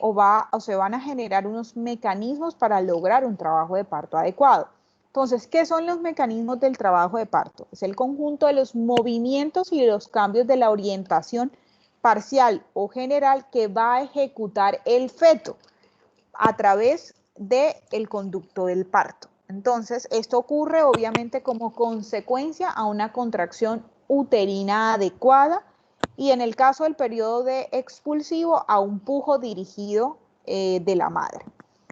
o se van a generar unos mecanismos para lograr un trabajo de parto adecuado. Entonces, ¿qué son los mecanismos del trabajo de parto? Es el conjunto de los movimientos y los cambios de la orientación parcial o general que va a ejecutar el feto a través del conducto del parto. Entonces, esto ocurre obviamente como consecuencia a una contracción uterina adecuada y en el caso del periodo de expulsivo a un pujo dirigido de la madre.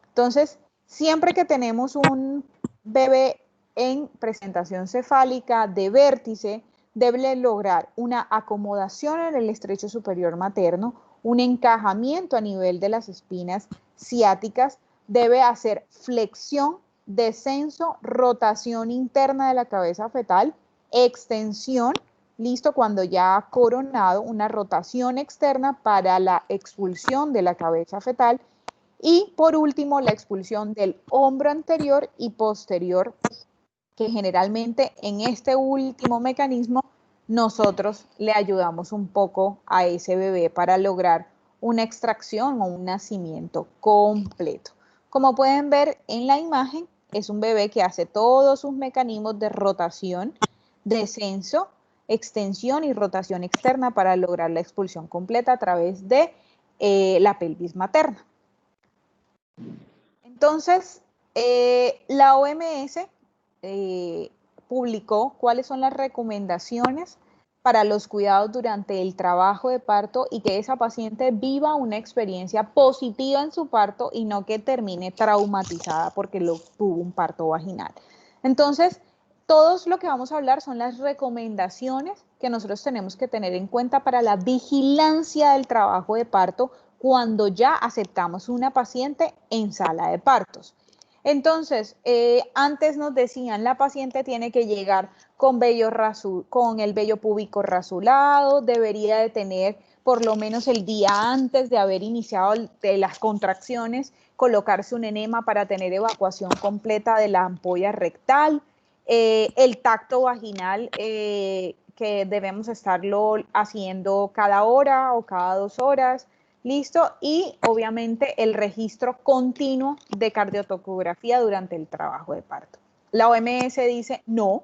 Entonces, siempre que tenemos un bebé en presentación cefálica de vértice, debe lograr una acomodación en el estrecho superior materno, un encajamiento a nivel de las espinas ciáticas, debe hacer flexión, descenso, rotación interna de la cabeza fetal, extensión, listo, cuando ya ha coronado, una rotación externa para la expulsión de la cabeza fetal, y por último la expulsión del hombro anterior y posterior, que generalmente en este último mecanismo nosotros le ayudamos un poco a ese bebé para lograr una extracción o un nacimiento completo. Como pueden ver en la imagen, es un bebé que hace todos sus mecanismos de rotación, descenso, extensión y rotación externa para lograr la expulsión completa a través de la pelvis materna. Entonces, la OMS publicó cuáles son las recomendaciones para los cuidados durante el trabajo de parto y que esa paciente viva una experiencia positiva en su parto y no que termine traumatizada porque tuvo un parto vaginal. Entonces, todos lo que vamos a hablar son las recomendaciones que nosotros tenemos que tener en cuenta para la vigilancia del trabajo de parto cuando ya aceptamos una paciente en sala de partos. Entonces, antes nos decían, la paciente tiene que llegar con el vello púbico rasurado, debería de tener por lo menos el día antes de haber iniciado las contracciones, colocarse un enema para tener evacuación completa de la ampolla rectal, el tacto vaginal que debemos estarlo haciendo cada hora o cada 2 horas, listo, y obviamente el registro continuo de cardiotocografía durante el trabajo de parto. La OMS dice no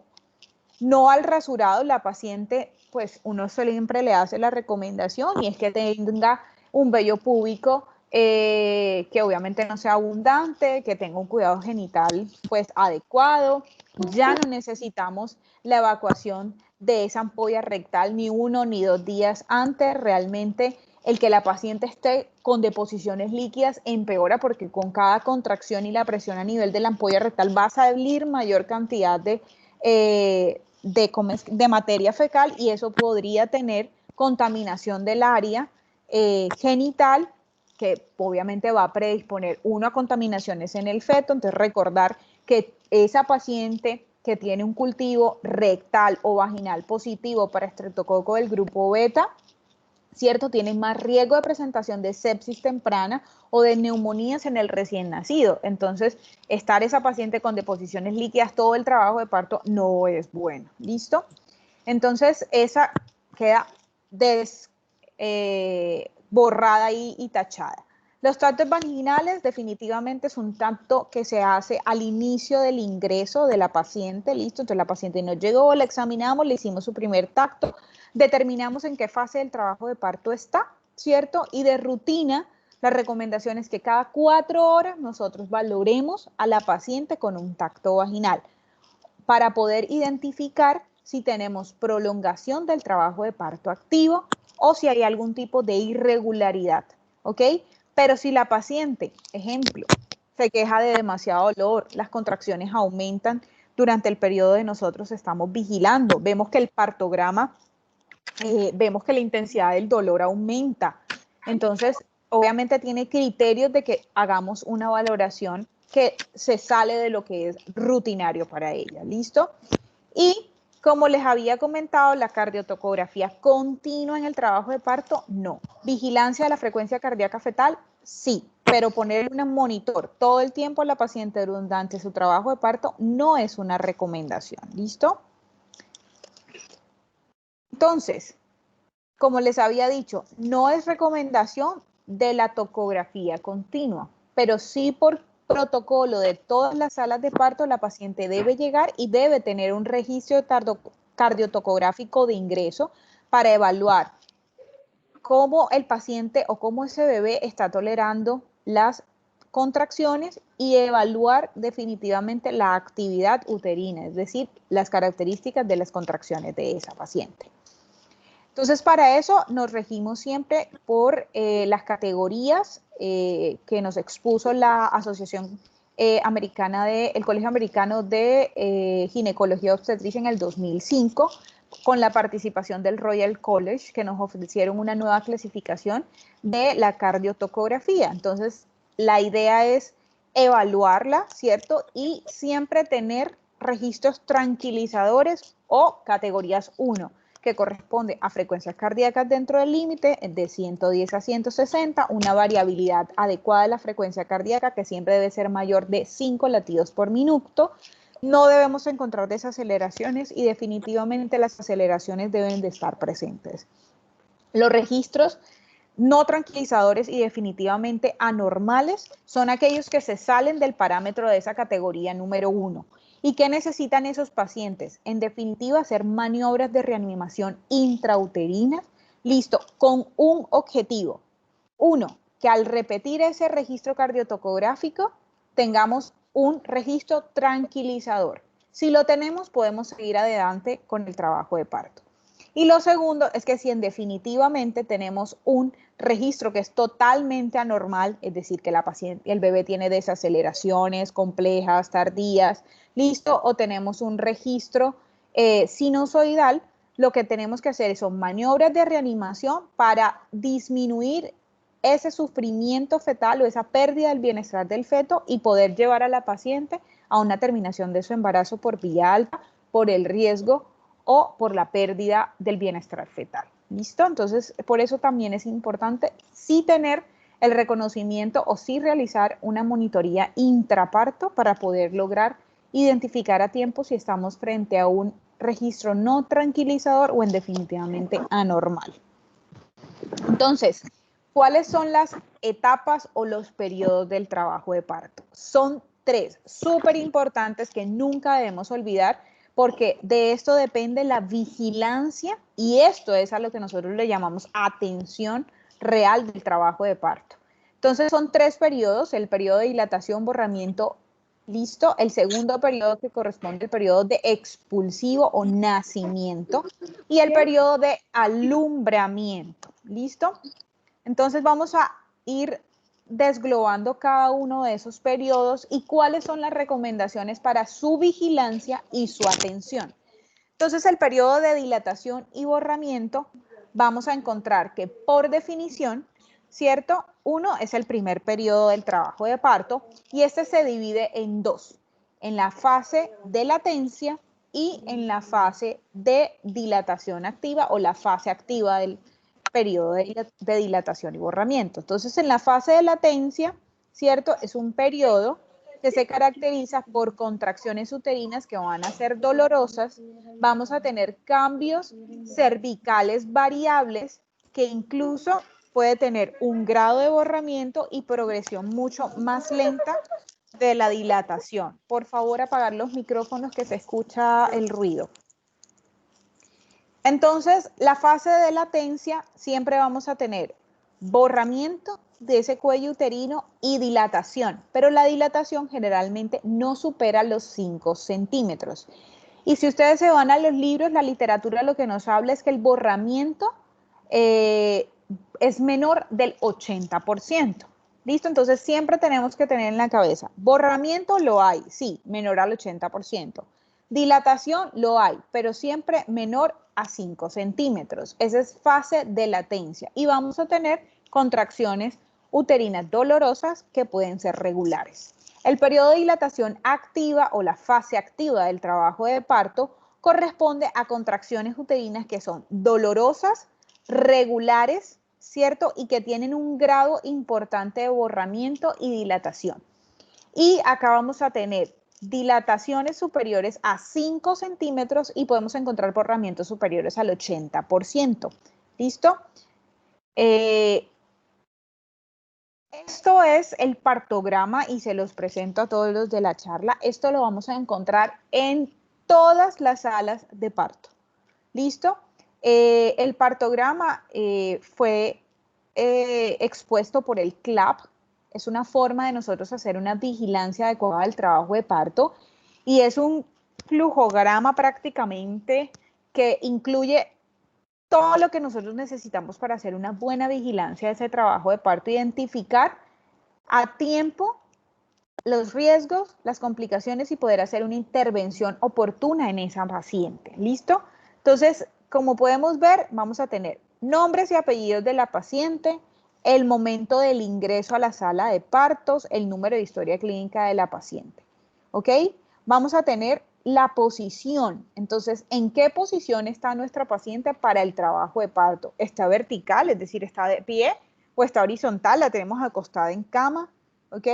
al rasurado. La paciente, pues uno siempre le hace la recomendación y es que tenga un vello púbico que obviamente no sea abundante, que tenga un cuidado genital pues adecuado. Ya no necesitamos la evacuación de esa ampolla rectal ni 1 ni 2 días antes. Realmente el que la paciente esté con deposiciones líquidas empeora porque con cada contracción y la presión a nivel de la ampolla rectal va a salir mayor cantidad de materia fecal y eso podría tener contaminación del área genital, que obviamente va a predisponer a contaminaciones en el feto. Entonces recordar que esa paciente que tiene un cultivo rectal o vaginal positivo para estreptococo del grupo beta, ¿cierto?, tienen más riesgo de presentación de sepsis temprana o de neumonías en el recién nacido. Entonces, estar esa paciente con deposiciones líquidas todo el trabajo de parto no es bueno. ¿Listo? Entonces, esa queda borrada ahí y tachada. Los tactos vaginales definitivamente es un tacto que se hace al inicio del ingreso de la paciente, listo, entonces la paciente nos llegó, la examinamos, le hicimos su primer tacto, determinamos en qué fase del trabajo de parto está, ¿cierto? Y de rutina, la recomendación es que cada 4 horas nosotros valoremos a la paciente con un tacto vaginal para poder identificar si tenemos prolongación del trabajo de parto activo o si hay algún tipo de irregularidad, ¿ok? Pero si la paciente, ejemplo, se queja de demasiado dolor, las contracciones aumentan durante el periodo de nosotros estamos vigilando, vemos que el partograma, vemos que la intensidad del dolor aumenta, entonces obviamente tiene criterios de que hagamos una valoración que se sale de lo que es rutinario para ella, ¿listo? Y como les había comentado, la cardiotocografía continua en el trabajo de parto, no. Vigilancia de la frecuencia cardíaca fetal, sí, pero ponerle un monitor todo el tiempo a la paciente durante su trabajo de parto no es una recomendación, ¿listo? Entonces, como les había dicho, no es recomendación de la tocografía continua, pero sí por protocolo de todas las salas de parto, la paciente debe llegar y debe tener un registro cardiotocográfico de ingreso para evaluar cómo el paciente o cómo ese bebé está tolerando las contracciones y evaluar definitivamente la actividad uterina, es decir, las características de las contracciones de esa paciente. Entonces, para eso nos regimos siempre por las categorías que nos expuso la Asociación Americana el Colegio Americano de Ginecología y Obstetricia en el 2005, con la participación del Royal College, que nos ofrecieron una nueva clasificación de la cardiotocografía. Entonces, la idea es evaluarla, ¿cierto? Y siempre tener registros tranquilizadores o categorías 1, que corresponde a frecuencias cardíacas dentro del límite de 110 a 160, una variabilidad adecuada de la frecuencia cardíaca que siempre debe ser mayor de 5 latidos por minuto. No debemos encontrar desaceleraciones y definitivamente las aceleraciones deben de estar presentes. Los registros no tranquilizadores y definitivamente anormales son aquellos que se salen del parámetro de esa categoría número 1. ¿Y qué necesitan esos pacientes? En definitiva, hacer maniobras de reanimación intrauterina, listo, con un objetivo. Uno, que al repetir ese registro cardiotocográfico tengamos un registro tranquilizador. Si lo tenemos, podemos seguir adelante con el trabajo de parto. Y lo segundo es que si definitivamente tenemos un registro que es totalmente anormal, es decir, que el bebé tiene desaceleraciones complejas, tardías, listo, o tenemos un registro sinusoidal, lo que tenemos que hacer son maniobras de reanimación para disminuir ese sufrimiento fetal o esa pérdida del bienestar del feto y poder llevar a la paciente a una terminación de su embarazo por vía alta, por el riesgo o por la pérdida del bienestar fetal. ¿Listo? Entonces, por eso también es importante sí tener el reconocimiento o sí realizar una monitoría intraparto para poder lograr identificar a tiempo si estamos frente a un registro no tranquilizador o en definitivamente anormal. Entonces, ¿cuáles son las etapas o los periodos del trabajo de parto? Son 3, súper importantes que nunca debemos olvidar, porque de esto depende la vigilancia y esto es a lo que nosotros le llamamos atención real del trabajo de parto. Entonces son 3 periodos, el periodo de dilatación, borramiento, listo, el segundo periodo que corresponde al periodo de expulsivo o nacimiento y el periodo de alumbramiento, listo. Entonces vamos a ir desglobando cada uno de esos periodos y cuáles son las recomendaciones para su vigilancia y su atención. Entonces, el periodo de dilatación y borramiento, vamos a encontrar que por definición, ¿cierto? Uno es el primer periodo del trabajo de parto y este se divide en 2, en la fase de latencia y en la fase de dilatación activa o la fase activa del periodo de dilatación y borramiento. Entonces, en la fase de latencia, ¿cierto? Es un periodo que se caracteriza por contracciones uterinas que van a ser dolorosas, vamos a tener cambios cervicales variables que incluso puede tener un grado de borramiento y progresión mucho más lenta de la dilatación. Por favor, apagar los micrófonos que se escucha el ruido. Entonces, la fase de latencia siempre vamos a tener borramiento de ese cuello uterino y dilatación, pero la dilatación generalmente no supera los 5 centímetros. Y si ustedes se van a los libros, la literatura lo que nos habla es que el borramiento es menor del 80%. ¿Listo? Entonces siempre tenemos que tener en la cabeza, borramiento lo hay, sí, menor al 80%. Dilatación lo hay, pero siempre menor a 5 centímetros. Esa es fase de latencia y vamos a tener contracciones uterinas dolorosas que pueden ser regulares. El periodo de dilatación activa o la fase activa del trabajo de parto corresponde a contracciones uterinas que son dolorosas, regulares, ¿cierto? Y que tienen un grado importante de borramiento y dilatación. Y acá vamos a tener dilataciones superiores a 5 centímetros y podemos encontrar borramientos superiores al 80%. ¿Listo? Esto es el partograma y se los presento a todos los de la charla. Esto lo vamos a encontrar en todas las salas de parto. ¿Listo? El partograma fue expuesto por el CLAP. Es una forma de nosotros hacer una vigilancia adecuada del trabajo de parto y es un flujograma prácticamente que incluye todo lo que nosotros necesitamos para hacer una buena vigilancia de ese trabajo de parto, identificar a tiempo los riesgos, las complicaciones y poder hacer una intervención oportuna en esa paciente. ¿Listo? Entonces, como podemos ver, vamos a tener nombres y apellidos de la paciente, el momento del ingreso a la sala de partos, el número de historia clínica de la paciente. ¿Ok? Vamos a tener la posición. Entonces, ¿en qué posición está nuestra paciente para el trabajo de parto? ¿Está vertical, es decir, está de pie, o está horizontal, la tenemos acostada en cama? ¿Ok?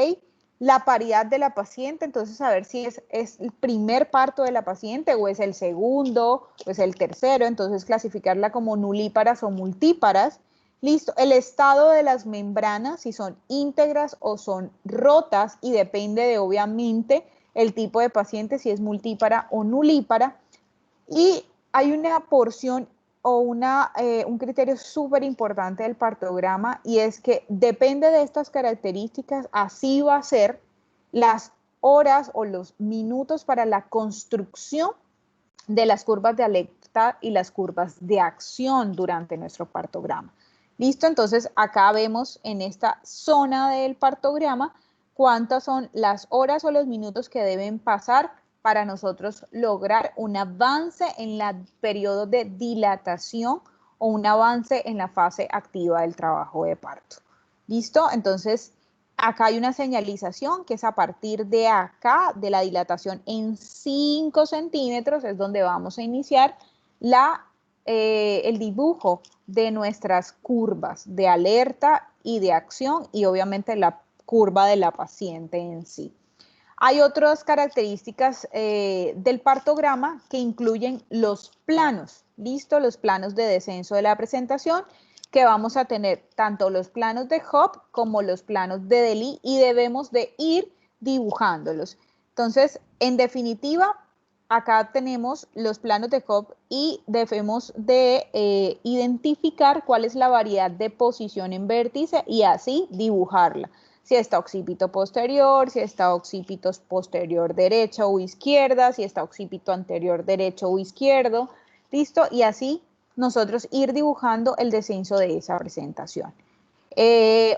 La paridad de la paciente, entonces saber si es el primer parto de la paciente o es el segundo o es el tercero, entonces clasificarla como nulíparas o multíparas. Listo, el estado de las membranas, si son íntegras o son rotas, y depende de obviamente el tipo de paciente, si es multípara o nulípara. Y hay una porción o un criterio súper importante del partograma, y es que depende de estas características, así va a ser las horas o los minutos para la construcción de las curvas de alerta y las curvas de acción durante nuestro partograma. ¿Listo? Entonces acá vemos en esta zona del partograma cuántas son las horas o los minutos que deben pasar para nosotros lograr un avance en el periodo de dilatación o un avance en la fase activa del trabajo de parto. ¿Listo? Entonces, acá hay una señalización que es a partir de acá, de la dilatación en 5 centímetros, es donde vamos a iniciar el dibujo de nuestras curvas de alerta y de acción, y obviamente la curva de la paciente en sí. Hay otras características del partograma que incluyen los planos, ¿listo? Los planos de descenso de la presentación, que vamos a tener tanto los planos de Hop como los planos de Deli, y debemos de ir dibujándolos. Entonces, en definitiva, acá tenemos los planos de Hop y debemos de identificar cuál es la variedad de posición en vértice y así dibujarla. Si está occipito posterior, si está occipito posterior derecha o izquierda, si está occipito anterior derecho o izquierdo, ¿listo? Y así nosotros ir dibujando el descenso de esa presentación.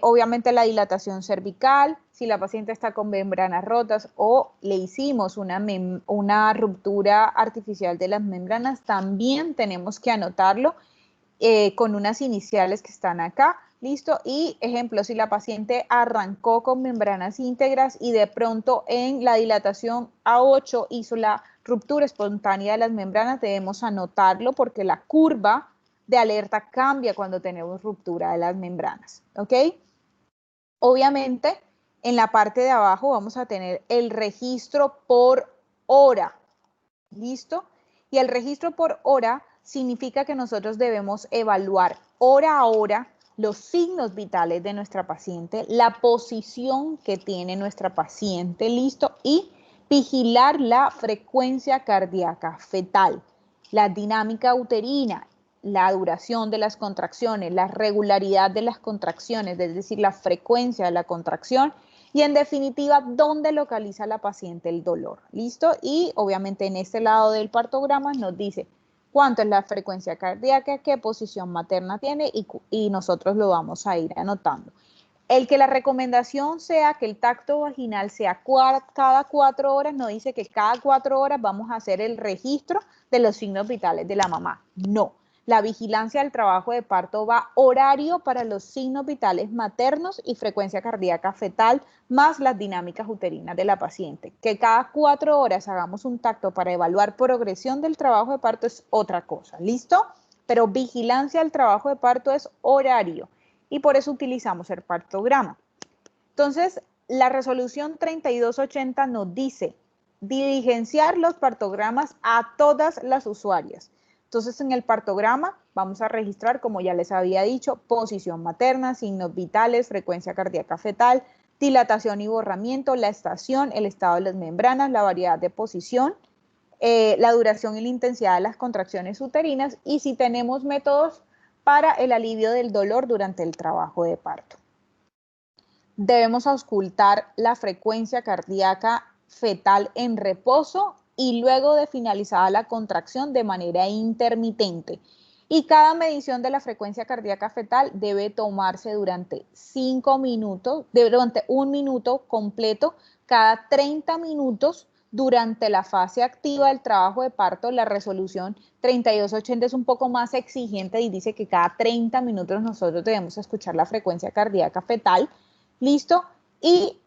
Obviamente la dilatación cervical, si la paciente está con membranas rotas o le hicimos una ruptura artificial de las membranas, también tenemos que anotarlo con unas iniciales que están acá. ¿Listo? Y ejemplo, si la paciente arrancó con membranas íntegras y de pronto en la dilatación A8 hizo la ruptura espontánea de las membranas, debemos anotarlo porque la curva de alerta cambia cuando tenemos ruptura de las membranas. ¿Ok? Obviamente, en la parte de abajo vamos a tener el registro por hora. ¿Listo? Y el registro por hora significa que nosotros debemos evaluar hora a hora los signos vitales de nuestra paciente, la posición que tiene nuestra paciente, ¿listo? Y vigilar la frecuencia cardíaca fetal, la dinámica uterina, la duración de las contracciones, la regularidad de las contracciones, es decir, la frecuencia de la contracción, y en definitiva, ¿dónde localiza la paciente el dolor? ¿Listo? Y obviamente en este lado del partograma nos dice cuánto es la frecuencia cardíaca, qué posición materna tiene, y nosotros lo vamos a ir anotando. El que la recomendación sea que el tacto vaginal sea cada 4 horas, no dice que cada 4 horas vamos a hacer el registro de los signos vitales de la mamá. No. La vigilancia del trabajo de parto va horario para los signos vitales maternos y frecuencia cardíaca fetal, más las dinámicas uterinas de la paciente. Que cada 4 horas hagamos un tacto para evaluar progresión del trabajo de parto es otra cosa, ¿listo? Pero vigilancia del trabajo de parto es horario y por eso utilizamos el partograma. Entonces, la resolución 3280 nos dice diligenciar los partogramas a todas las usuarias. Entonces, en el partograma vamos a registrar, como ya les había dicho, posición materna, signos vitales, frecuencia cardíaca fetal, dilatación y borramiento, la estación, el estado de las membranas, la variedad de posición, la duración y la intensidad de las contracciones uterinas, y si tenemos métodos para el alivio del dolor durante el trabajo de parto. Debemos auscultar la frecuencia cardíaca fetal en reposo y luego de finalizada la contracción de manera intermitente. Y cada medición de la frecuencia cardíaca fetal debe tomarse durante 5 minutos, durante 1 minuto completo, cada 30 minutos durante la fase activa del trabajo de parto. La resolución 3280 es un poco más exigente y dice que cada 30 minutos nosotros debemos escuchar la frecuencia cardíaca fetal. ¿Listo? Y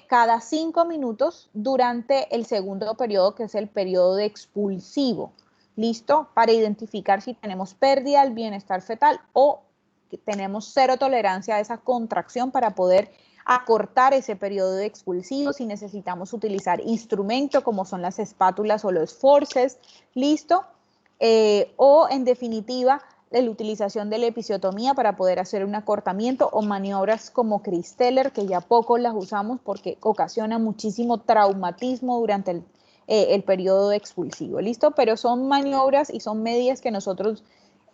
cada 5 minutos durante el segundo periodo, que es el periodo de expulsivo. ¿Listo? Para identificar si tenemos pérdida del bienestar fetal o que tenemos cero tolerancia a esa contracción para poder acortar ese periodo de expulsivo, si necesitamos utilizar instrumentos como son las espátulas o los forceps, ¿listo? O en definitiva, la utilización de la episiotomía para poder hacer un acortamiento o maniobras como Christeller, que ya poco las usamos porque ocasiona muchísimo traumatismo durante el periodo expulsivo, ¿listo? Pero son maniobras y son medidas que nosotros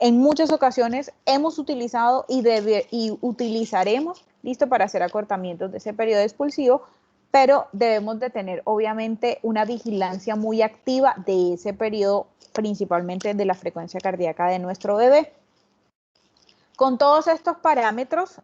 en muchas ocasiones hemos utilizado y utilizaremos, ¿listo? Para hacer acortamientos de ese periodo expulsivo, pero debemos de tener obviamente una vigilancia muy activa de ese periodo, principalmente de la frecuencia cardíaca de nuestro bebé. Con todos estos parámetros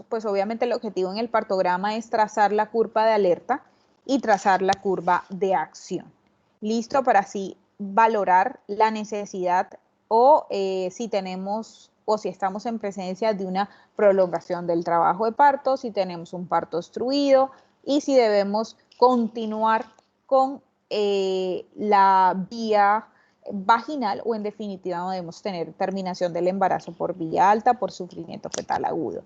pues obviamente el objetivo en el partograma es trazar la curva de alerta y trazar la curva de acción. ¿Listo? Para así valorar la necesidad o si tenemos o si estamos en presencia de una prolongación del trabajo de parto, si tenemos un parto obstruido y si debemos continuar con la vía vaginal o en definitiva no debemos tener terminación del embarazo por vía alta, por sufrimiento fetal agudo.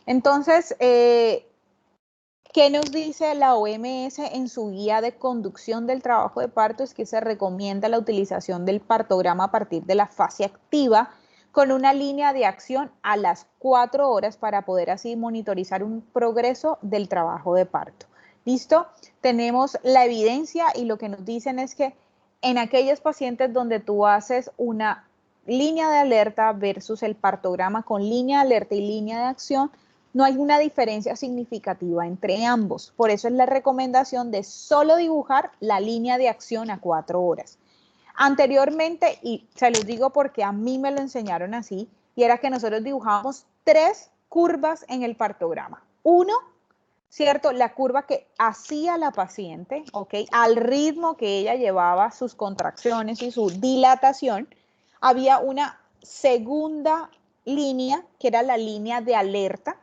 Entonces, ¿qué nos dice la OMS en su guía de conducción del trabajo de parto? Es que se recomienda la utilización del partograma a partir de la fase activa con una línea de acción a las 4 horas para poder así monitorizar un progreso del trabajo de parto. ¿Listo? Tenemos la evidencia y lo que nos dicen es que en aquellos pacientes donde tú haces una línea de alerta versus el partograma con línea de alerta y línea de acción, no hay una diferencia significativa entre ambos. Por eso es la recomendación de solo dibujar la línea de acción a 4 horas. Anteriormente, y se los digo porque a mí me lo enseñaron así, y era que nosotros dibujábamos 3 curvas en el partograma. Uno, ¿cierto? La curva que hacía la paciente, ¿ok? Al ritmo que ella llevaba sus contracciones y su dilatación, había una segunda línea, que era la línea de alerta,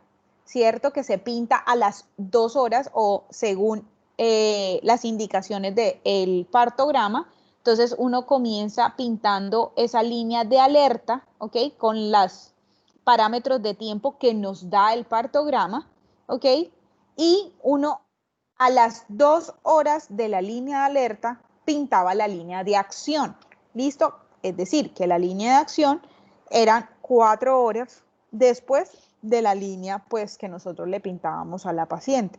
¿cierto? Que se pinta a las 2 horas o según las indicaciones del partograma. Entonces uno comienza pintando esa línea de alerta, ¿ok? Con los parámetros de tiempo que nos da el partograma, ¿ok? Y uno a las 2 horas de la línea de alerta pintaba la línea de acción, ¿listo? Es decir, que la línea de acción eran 4 horas después de la línea pues que nosotros le pintábamos a la paciente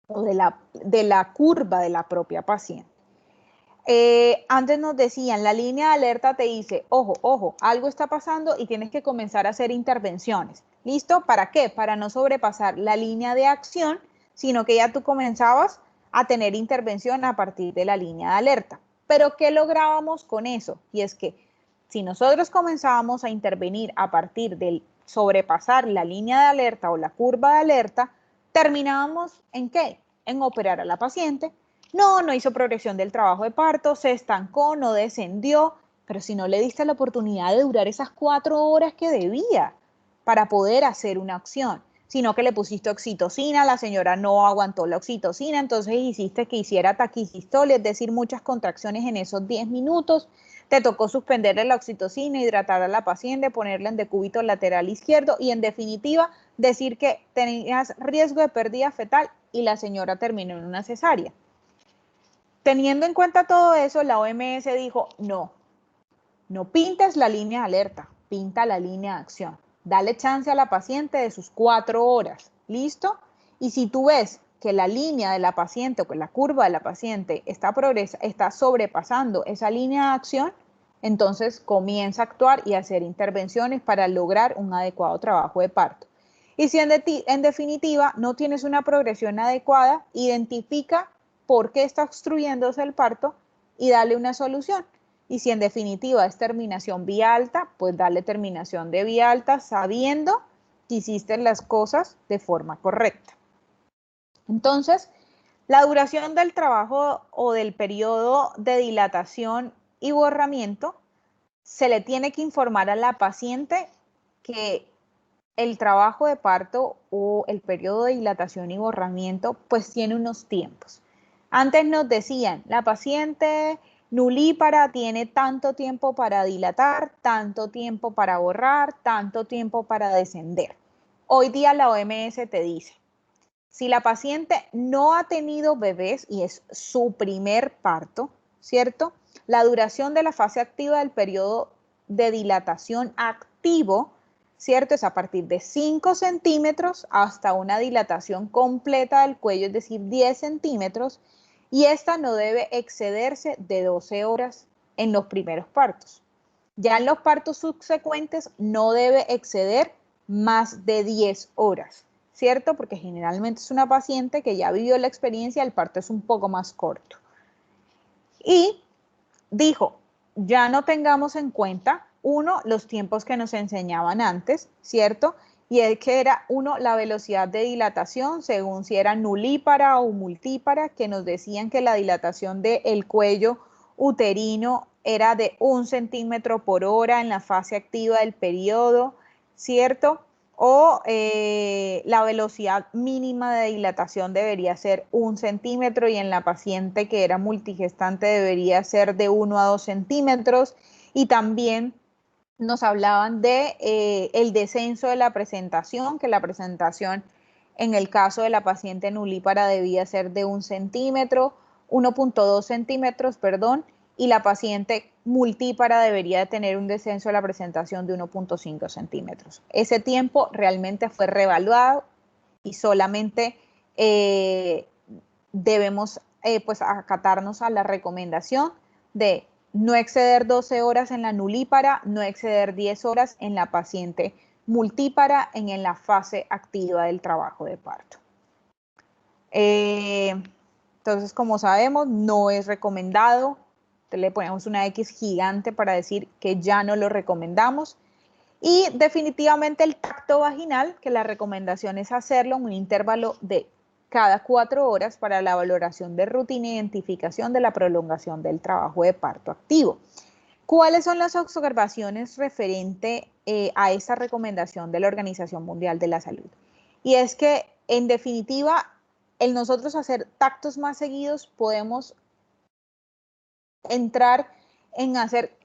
o de la curva de la propia paciente. Antes nos decían, la línea de alerta te dice, ojo, ojo, algo está pasando y tienes que comenzar a hacer intervenciones. ¿Listo? ¿Para qué? Para no sobrepasar la línea de acción, sino que ya tú comenzabas a tener intervención a partir de la línea de alerta. Pero ¿qué lográbamos con eso? Y es que si nosotros comenzábamos a intervenir a partir del sobrepasar la línea de alerta o la curva de alerta, terminábamos ¿en qué? En operar a la paciente. No hizo progresión del trabajo de parto, se estancó, no descendió, pero si no le diste la oportunidad de durar esas 4 horas que debía para poder hacer una acción, sino que le pusiste oxitocina, la señora no aguantó la oxitocina, entonces hiciste que hiciera taquisistolia, es decir, muchas contracciones en esos 10 minutos, te tocó suspenderle la oxitocina, hidratar a la paciente, ponerla en decúbito lateral izquierdo y en definitiva decir que tenías riesgo de pérdida fetal y la señora terminó en una cesárea. Teniendo en cuenta todo eso, la OMS dijo, no pintes la línea de alerta, pinta la línea de acción. Dale chance a la paciente de sus 4 horas, ¿listo? Y si tú ves que la línea de la paciente o que la curva de la paciente está sobrepasando esa línea de acción, entonces comienza a actuar y a hacer intervenciones para lograr un adecuado trabajo de parto. Y si en definitiva no tienes una progresión adecuada, identifica por qué está obstruyéndose el parto y dale una solución. Y si en definitiva es terminación vía alta, pues dale terminación de vía alta sabiendo que hiciste las cosas de forma correcta. Entonces, la duración del trabajo o del periodo de dilatación y borramiento se le tiene que informar a la paciente que el trabajo de parto o el periodo de dilatación y borramiento pues tiene unos tiempos. Antes nos decían, la paciente nulípara tiene tanto tiempo para dilatar, tanto tiempo para borrar, tanto tiempo para descender. Hoy día la OMS te dice, si la paciente no ha tenido bebés y es su primer parto, ¿cierto? La duración de la fase activa del periodo de dilatación activo, ¿cierto? Es a partir de 5 centímetros hasta una dilatación completa del cuello, es decir, 10 centímetros, y esta no debe excederse de 12 horas en los primeros partos. Ya en los partos subsecuentes no debe exceder más de 10 horas, ¿cierto? Porque generalmente es una paciente que ya vivió la experiencia, el parto es un poco más corto. Y dijo, ya no tengamos en cuenta, uno, los tiempos que nos enseñaban antes, ¿cierto? Y es que era, uno, la velocidad de dilatación, según si era nulípara o multípara, que nos decían que la dilatación del cuello uterino era de 1 centímetro por hora en la fase activa del periodo, ¿cierto? O la velocidad mínima de dilatación debería ser 1 centímetro y en la paciente que era multigestante debería ser de 1 a 2 centímetros. Y también nos hablaban de el descenso de la presentación, que la presentación en el caso de la paciente nulípara debía ser de 1 centímetro, 1.2 centímetros, perdón, y la paciente multípara debería tener un descenso de la presentación de 1.5 centímetros. Ese tiempo realmente fue reevaluado y solamente debemos pues acatarnos a la recomendación de no exceder 12 horas en la nulípara, no exceder 10 horas en la paciente multípara en la fase activa del trabajo de parto. Entonces, como sabemos, no es recomendado. Le ponemos una X gigante para decir que ya no lo recomendamos. Y definitivamente el tacto vaginal, que la recomendación es hacerlo en un intervalo de cada 4 horas para la valoración de rutina e identificación de la prolongación del trabajo de parto activo. ¿Cuáles son las observaciones referente a esta recomendación de la Organización Mundial de la Salud? Y es que, en definitiva, el nosotros hacer tactos más seguidos podemos entrar en hacer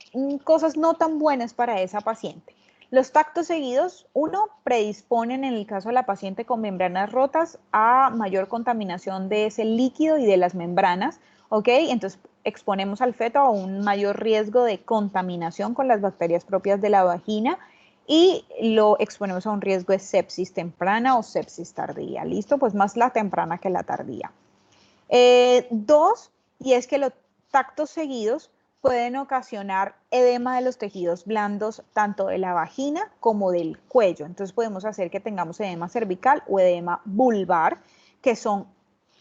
cosas no tan buenas para esa paciente. Los tactos seguidos, uno, predisponen en el caso de la paciente con membranas rotas a mayor contaminación de ese líquido y de las membranas, ¿ok? Entonces exponemos al feto a un mayor riesgo de contaminación con las bacterias propias de la vagina y lo exponemos a un riesgo de sepsis temprana o sepsis tardía, ¿listo? Pues más la temprana que la tardía. Dos, y es que los tactos seguidos pueden ocasionar edema de los tejidos blandos, tanto de la vagina como del cuello. Entonces podemos hacer que tengamos edema cervical o edema vulvar, que son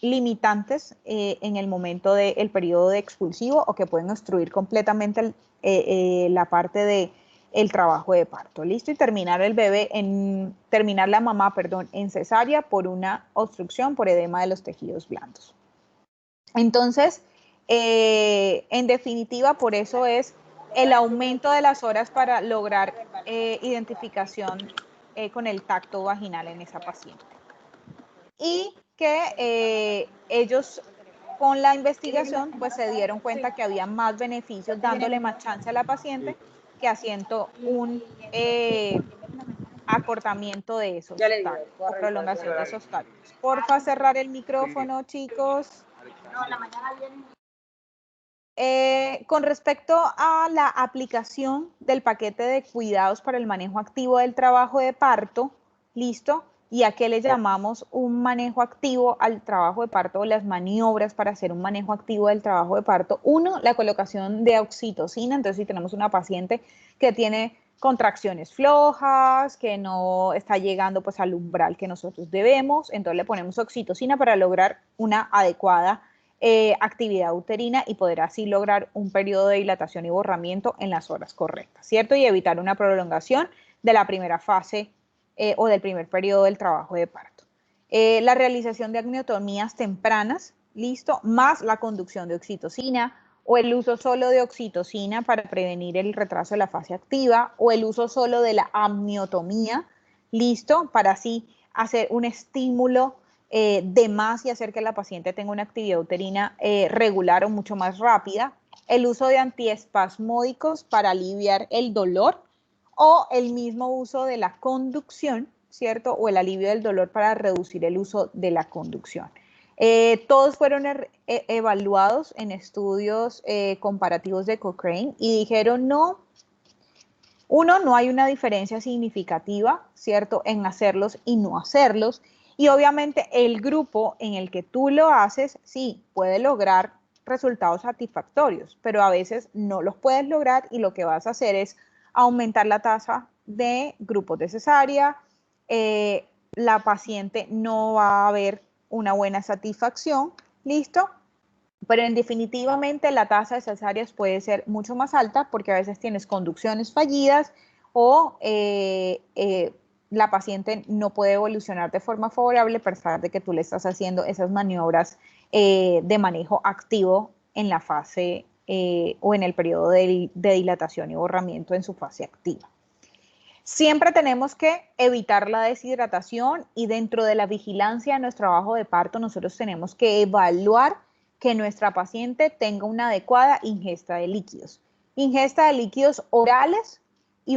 limitantes en el momento del periodo de expulsivo o que pueden obstruir completamente la parte del trabajo de parto. ¿Listo? Y terminar el bebé, terminar la mamá, perdón, en cesárea por una obstrucción por edema de los tejidos blandos. Entonces, en definitiva, por eso es el aumento de las horas para lograr identificación con el tacto vaginal en esa paciente. Y que ellos con la investigación pues se dieron cuenta que había más beneficios dándole más chance a la paciente que haciendo un acortamiento de esos tactos o prolongación de esos tactos. Porfa, cerrar el micrófono, chicos. Con respecto a la aplicación del paquete de cuidados para el manejo activo del trabajo de parto, ¿listo? ¿Y a qué le llamamos un manejo activo al trabajo de parto o las maniobras para hacer un manejo activo del trabajo de parto? Uno, la colocación de oxitocina. Entonces, si tenemos una paciente que tiene contracciones flojas, que no está llegando pues al umbral que nosotros debemos, entonces le ponemos oxitocina para lograr una adecuada actividad uterina y poder así lograr un periodo de dilatación y borramiento en las horas correctas, ¿cierto? Y evitar una prolongación de la primera fase o del primer periodo del trabajo de parto. La realización de amniotomías tempranas, listo, más la conducción de oxitocina o el uso solo de oxitocina para prevenir el retraso de la fase activa o el uso solo de la amniotomía, listo, para así hacer un estímulo de más y hacer que la paciente tenga una actividad uterina regular o mucho más rápida, el uso de antiespasmódicos para aliviar el dolor o el mismo uso de la conducción, ¿cierto? O el alivio del dolor para reducir el uso de la conducción. Todos fueron evaluados en estudios comparativos de Cochrane y dijeron no hay una diferencia significativa, ¿cierto? En hacerlos y no hacerlos. Y obviamente el grupo en el que tú lo haces, sí, puede lograr resultados satisfactorios, pero a veces no los puedes lograr y lo que vas a hacer es aumentar la tasa de grupos de cesárea, la paciente no va a ver una buena satisfacción, ¿listo? Pero en definitivamente la tasa de cesáreas puede ser mucho más alta porque a veces tienes conducciones fallidas o la paciente no puede evolucionar de forma favorable a pesar de que tú le estás haciendo esas maniobras de manejo activo en la fase o en el periodo de dilatación y borramiento en su fase activa. Siempre tenemos que evitar la deshidratación y dentro de la vigilancia de nuestro trabajo de parto nosotros tenemos que evaluar que nuestra paciente tenga una adecuada ingesta de líquidos. Ingesta de líquidos orales y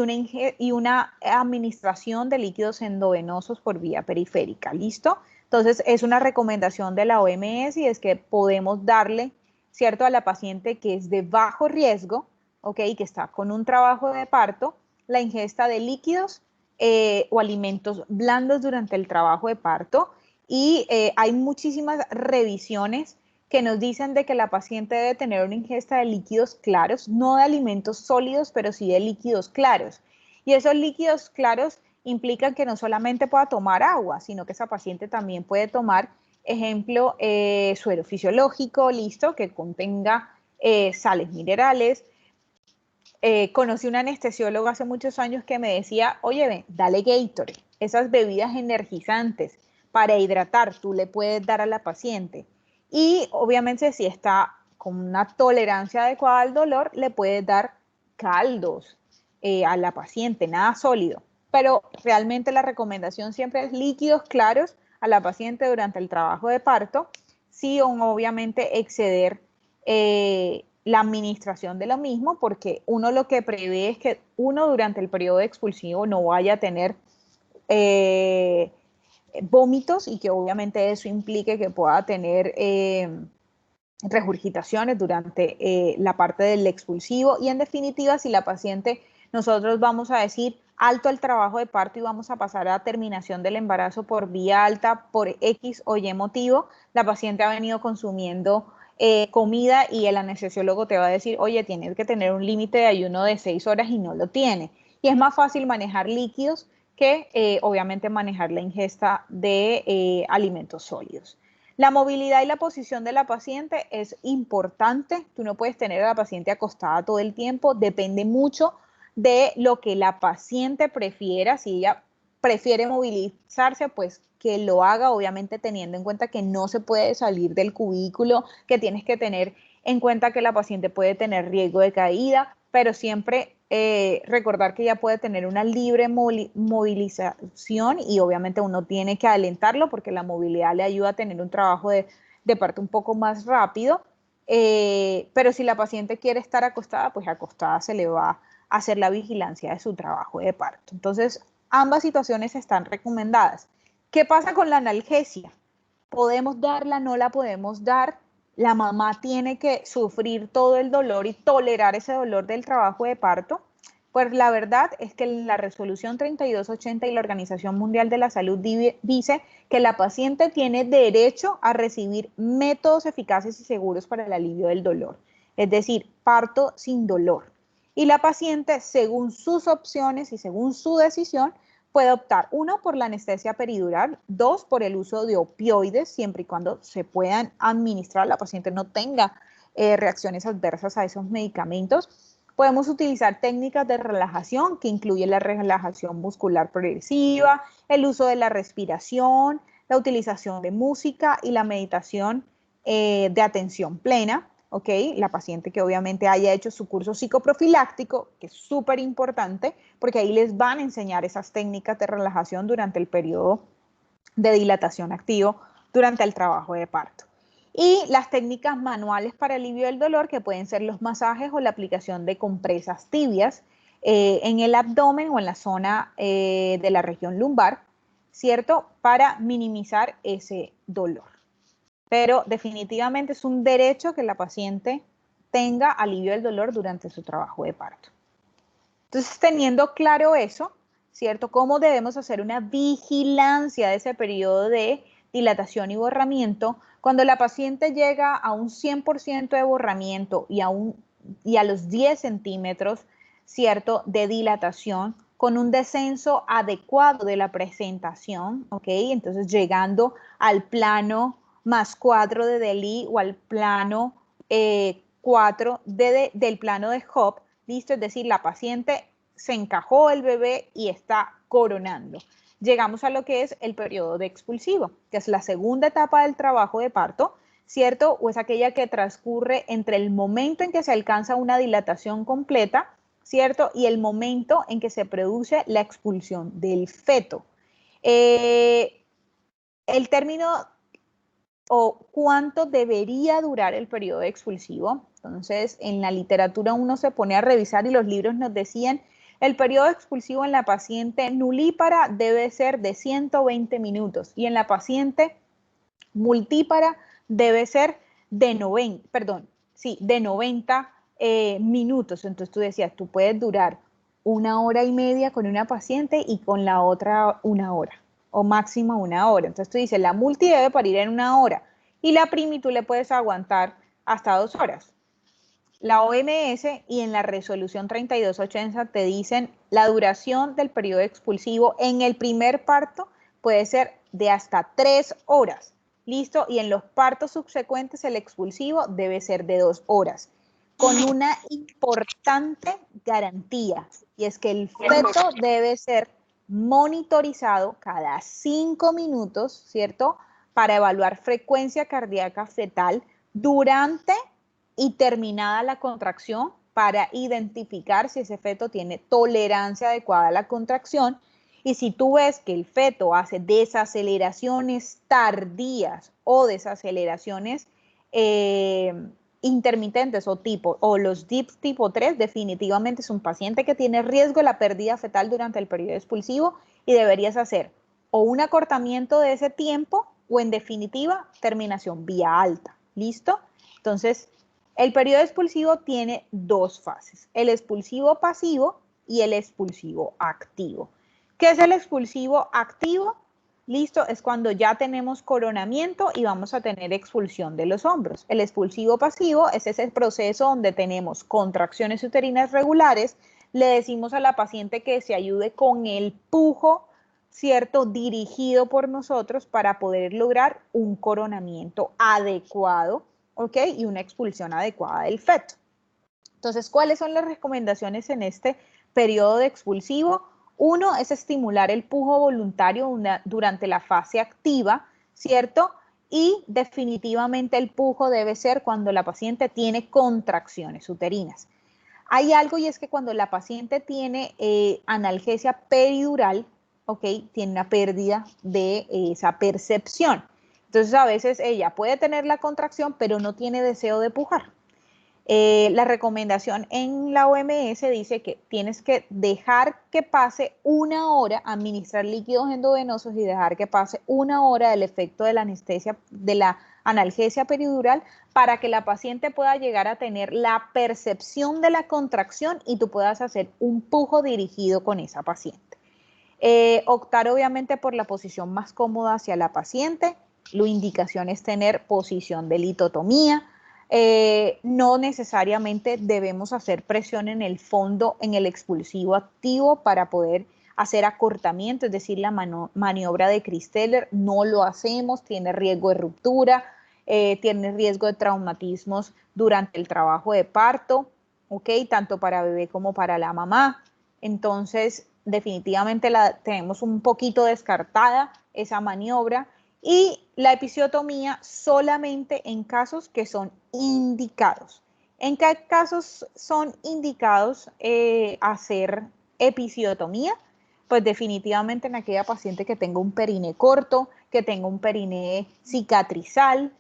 una administración de líquidos endovenosos por vía periférica, ¿listo? Entonces es una recomendación de la OMS y es que podemos darle, ¿cierto? A la paciente que es de bajo riesgo, ¿ok? Que está con un trabajo de parto, la ingesta de líquidos o alimentos blandos durante el trabajo de parto y hay muchísimas revisiones que nos dicen de que la paciente debe tener una ingesta de líquidos claros, no de alimentos sólidos, pero sí de líquidos claros. Y esos líquidos claros implican que no solamente pueda tomar agua, sino que esa paciente también puede tomar, ejemplo, suero fisiológico, listo, que contenga sales minerales. Conocí un anestesiólogo hace muchos años que me decía, oye, ven, dale Gatorade, esas bebidas energizantes para hidratar, tú le puedes dar a la paciente. Y obviamente si está con una tolerancia adecuada al dolor, le puedes dar caldos a la paciente, nada sólido. Pero realmente la recomendación siempre es líquidos claros a la paciente durante el trabajo de parto, sí o obviamente exceder la administración de lo mismo, porque uno lo que prevé es que uno durante el periodo expulsivo no vaya a tener vómitos y que obviamente eso implique que pueda tener regurgitaciones durante la parte del expulsivo y en definitiva si la paciente, nosotros vamos a decir alto al trabajo de parto y vamos a pasar a terminación del embarazo por vía alta por X o Y motivo, la paciente ha venido consumiendo comida y el anestesiólogo te va a decir, oye, tienes que tener un límite de ayuno de 6 horas y no lo tiene. Y es más fácil manejar líquidos que obviamente manejar la ingesta de alimentos sólidos. La movilidad y la posición de la paciente es importante. Tú no puedes tener a la paciente acostada todo el tiempo. Depende mucho de lo que la paciente prefiera. Si ella prefiere movilizarse, pues que lo haga, obviamente teniendo en cuenta que no se puede salir del cubículo, que tienes que tener en cuenta que la paciente puede tener riesgo de caída, pero siempre recordar que ella puede tener una libre movilización y obviamente uno tiene que alentarlo porque la movilidad le ayuda a tener un trabajo de parto un poco más rápido, pero si la paciente quiere estar acostada, pues acostada se le va a hacer la vigilancia de su trabajo de parto. Entonces, ambas situaciones están recomendadas. ¿Qué pasa con la analgesia? ¿Podemos darla? ¿No la podemos dar? La mamá tiene que sufrir todo el dolor y tolerar ese dolor del trabajo de parto. Pues la verdad es que la resolución 3280 y la Organización Mundial de la Salud dice que la paciente tiene derecho a recibir métodos eficaces y seguros para el alivio del dolor, es decir, parto sin dolor. Y la paciente, según sus opciones y según su decisión, puede optar, 1, por la anestesia peridural, 2, por el uso de opioides, siempre y cuando se puedan administrar, la paciente no tenga reacciones adversas a esos medicamentos. Podemos utilizar técnicas de relajación, que incluyen la relajación muscular progresiva, el uso de la respiración, la utilización de música y la meditación de atención plena. ¿Ok? La paciente que obviamente haya hecho su curso psicoprofiláctico, que es súper importante, porque ahí les van a enseñar esas técnicas de relajación durante el periodo de dilatación activo, durante el trabajo de parto. Y las técnicas manuales para alivio del dolor, que pueden ser los masajes o la aplicación de compresas tibias en el abdomen o en la zona de la región lumbar, ¿cierto? Para minimizar ese dolor. Pero definitivamente es un derecho que la paciente tenga alivio del dolor durante su trabajo de parto. Entonces, teniendo claro eso, ¿cierto? ¿Cómo debemos hacer una vigilancia de ese periodo de dilatación y borramiento? Cuando la paciente llega a un 100% de borramiento y a los 10 centímetros, ¿cierto?, de dilatación, con un descenso adecuado de la presentación, ¿ok? Entonces, llegando al plano +4 de Deli o al plano 4 del plano de Hope, ¿listo? Es decir, la paciente se encajó el bebé y está coronando. Llegamos a lo que es el periodo de expulsivo, que es la segunda etapa del trabajo de parto, ¿cierto? O es aquella que transcurre entre el momento en que se alcanza una dilatación completa, ¿cierto? Y el momento en que se produce la expulsión del feto. El término o cuánto debería durar el periodo expulsivo. Entonces, en la literatura uno se pone a revisar y los libros nos decían, el periodo expulsivo en la paciente nulípara debe ser de 120 minutos y en la paciente multípara debe ser de 90 minutos. Entonces tú decías, tú puedes durar 1 hora y media con una paciente y con la otra 1 hora o máximo 1 hora. Entonces tú dices, la multi debe parir en 1 hora y la primi tú le puedes aguantar hasta 2 horas. La OMS y en la resolución 3280 te dicen la duración del periodo expulsivo en el primer parto puede ser de hasta 3 horas. ¿Listo? Y en los partos subsecuentes el expulsivo debe ser de 2 horas. Con una importante garantía, y es que el feto debe ser monitorizado cada 5 minutos, ¿cierto? Para evaluar frecuencia cardíaca fetal durante y terminada la contracción para identificar si ese feto tiene tolerancia adecuada a la contracción. Y si tú ves que el feto hace desaceleraciones tardías o desaceleraciones intermitentes o los DIPS tipo 3, definitivamente es un paciente que tiene riesgo de la pérdida fetal durante el periodo expulsivo y deberías hacer o un acortamiento de ese tiempo o en definitiva terminación vía alta. ¿Listo? Entonces, el periodo expulsivo tiene 2 fases, el expulsivo pasivo y el expulsivo activo. ¿Qué es el expulsivo activo? Listo, es cuando ya tenemos coronamiento y vamos a tener expulsión de los hombros. El expulsivo pasivo es ese proceso donde tenemos contracciones uterinas regulares, le decimos a la paciente que se ayude con el pujo, ¿cierto?, dirigido por nosotros para poder lograr un coronamiento adecuado, ¿ok? Y una expulsión adecuada del feto. Entonces, ¿cuáles son las recomendaciones en este periodo de expulsivo? 1 es estimular el pujo voluntario durante la fase activa, ¿cierto? Y definitivamente el pujo debe ser cuando la paciente tiene contracciones uterinas. Hay algo y es que cuando la paciente tiene analgesia peridural, ¿ok? Tiene una pérdida de esa percepción. Entonces a veces ella puede tener la contracción, pero no tiene deseo de pujar. La recomendación en la OMS dice que tienes que dejar que pase 1 hora, administrar líquidos endovenosos y dejar que pase 1 hora del efecto de la anestesia, de la analgesia peridural, para que la paciente pueda llegar a tener la percepción de la contracción y tú puedas hacer un pujo dirigido con esa paciente. Optar obviamente por la posición más cómoda hacia la paciente. La indicación es tener posición de litotomía. No necesariamente debemos hacer presión en el fondo, en el expulsivo activo para poder hacer acortamiento, es decir, la maniobra de Christeller, no lo hacemos, tiene riesgo de ruptura, tiene riesgo de traumatismos durante el trabajo de parto, ¿ok? Tanto para bebé como para la mamá. Entonces, definitivamente la tenemos un poquito descartada esa maniobra, y la episiotomía solamente en casos que son indicados. ¿En qué casos son indicados hacer episiotomía? Pues definitivamente en aquella paciente que tenga un periné corto, que tenga un periné cicatrizal,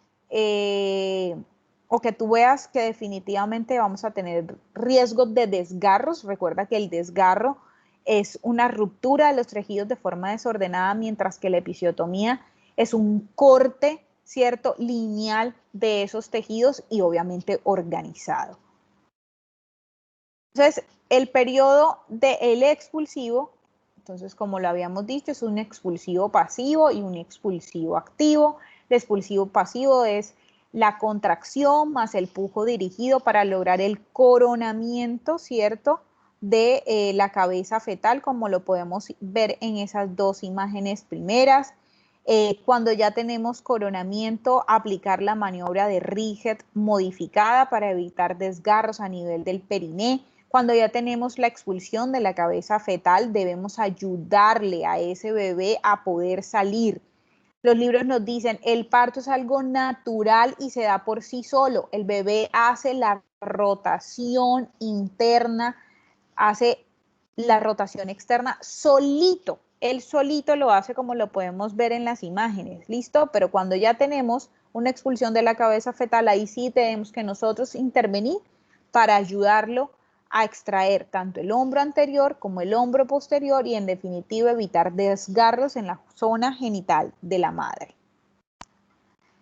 o que tú veas que definitivamente vamos a tener riesgos de desgarros. Recuerda que el desgarro es una ruptura de los tejidos de forma desordenada, mientras que la episiotomía es un corte, ¿cierto?, lineal de esos tejidos y obviamente organizado. Entonces, el periodo del expulsivo, entonces, como lo habíamos dicho, es un expulsivo pasivo y un expulsivo activo. El expulsivo pasivo es la contracción más el pujo dirigido para lograr el coronamiento, ¿cierto?, de la cabeza fetal, como lo podemos ver en esas dos imágenes primeras. Cuando ya tenemos coronamiento, aplicar la maniobra de Riget modificada para evitar desgarros a nivel del periné. Cuando ya tenemos la expulsión de la cabeza fetal, debemos ayudarle a ese bebé a poder salir. Los libros nos dicen, el parto es algo natural y se da por sí solo. El bebé hace la rotación interna, hace la rotación externa solito. Él solito lo hace, como lo podemos ver en las imágenes, ¿listo? Pero cuando ya tenemos una expulsión de la cabeza fetal, ahí sí tenemos que nosotros intervenir para ayudarlo a extraer tanto el hombro anterior como el hombro posterior y en definitiva evitar desgarros en la zona genital de la madre.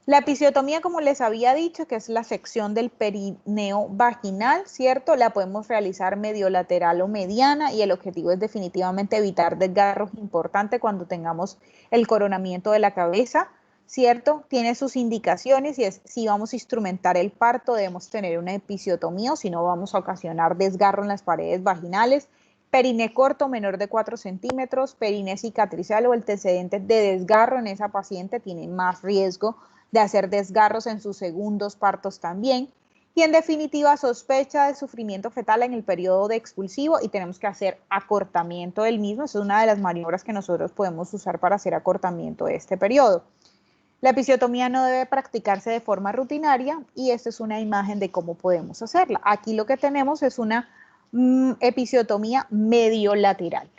La episiotomía, como les había dicho, que es la sección del perineo vaginal, ¿cierto? La podemos realizar medio lateral o mediana y el objetivo es definitivamente evitar desgarros importantes cuando tengamos el coronamiento de la cabeza, ¿cierto? Tiene sus indicaciones y es si vamos a instrumentar el parto debemos tener una episiotomía o si no vamos a ocasionar desgarro en las paredes vaginales. Periné corto menor de 4 centímetros, periné cicatrizal o antecedentes de desgarro en esa paciente tiene más riesgo de hacer desgarros en sus segundos partos también. Y en definitiva, sospecha de sufrimiento fetal en el periodo de expulsivo y tenemos que hacer acortamiento del mismo. Esa es una de las maniobras que nosotros podemos usar para hacer acortamiento de este periodo. La episiotomía no debe practicarse de forma rutinaria y esta es una imagen de cómo podemos hacerla. Aquí lo que tenemos es una episiotomía medio lateral.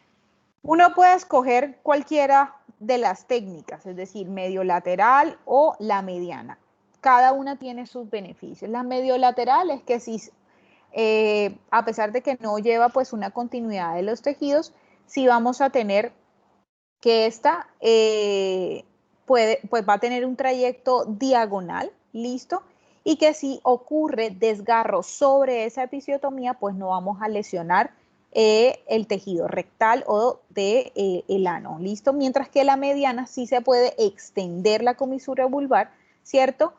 Uno puede escoger cualquiera de las técnicas, es decir, medio lateral o la mediana. Cada una tiene sus beneficios. La medio lateral es que si, a pesar de que no lleva pues una continuidad de los tejidos, sí vamos a tener que esta pues va a tener un trayecto diagonal, ¿listo? Y que si ocurre desgarro sobre esa episiotomía, pues no vamos a lesionar el tejido rectal o el ano, ¿listo? Mientras que la mediana sí se puede extender la comisura vulvar, ¿cierto?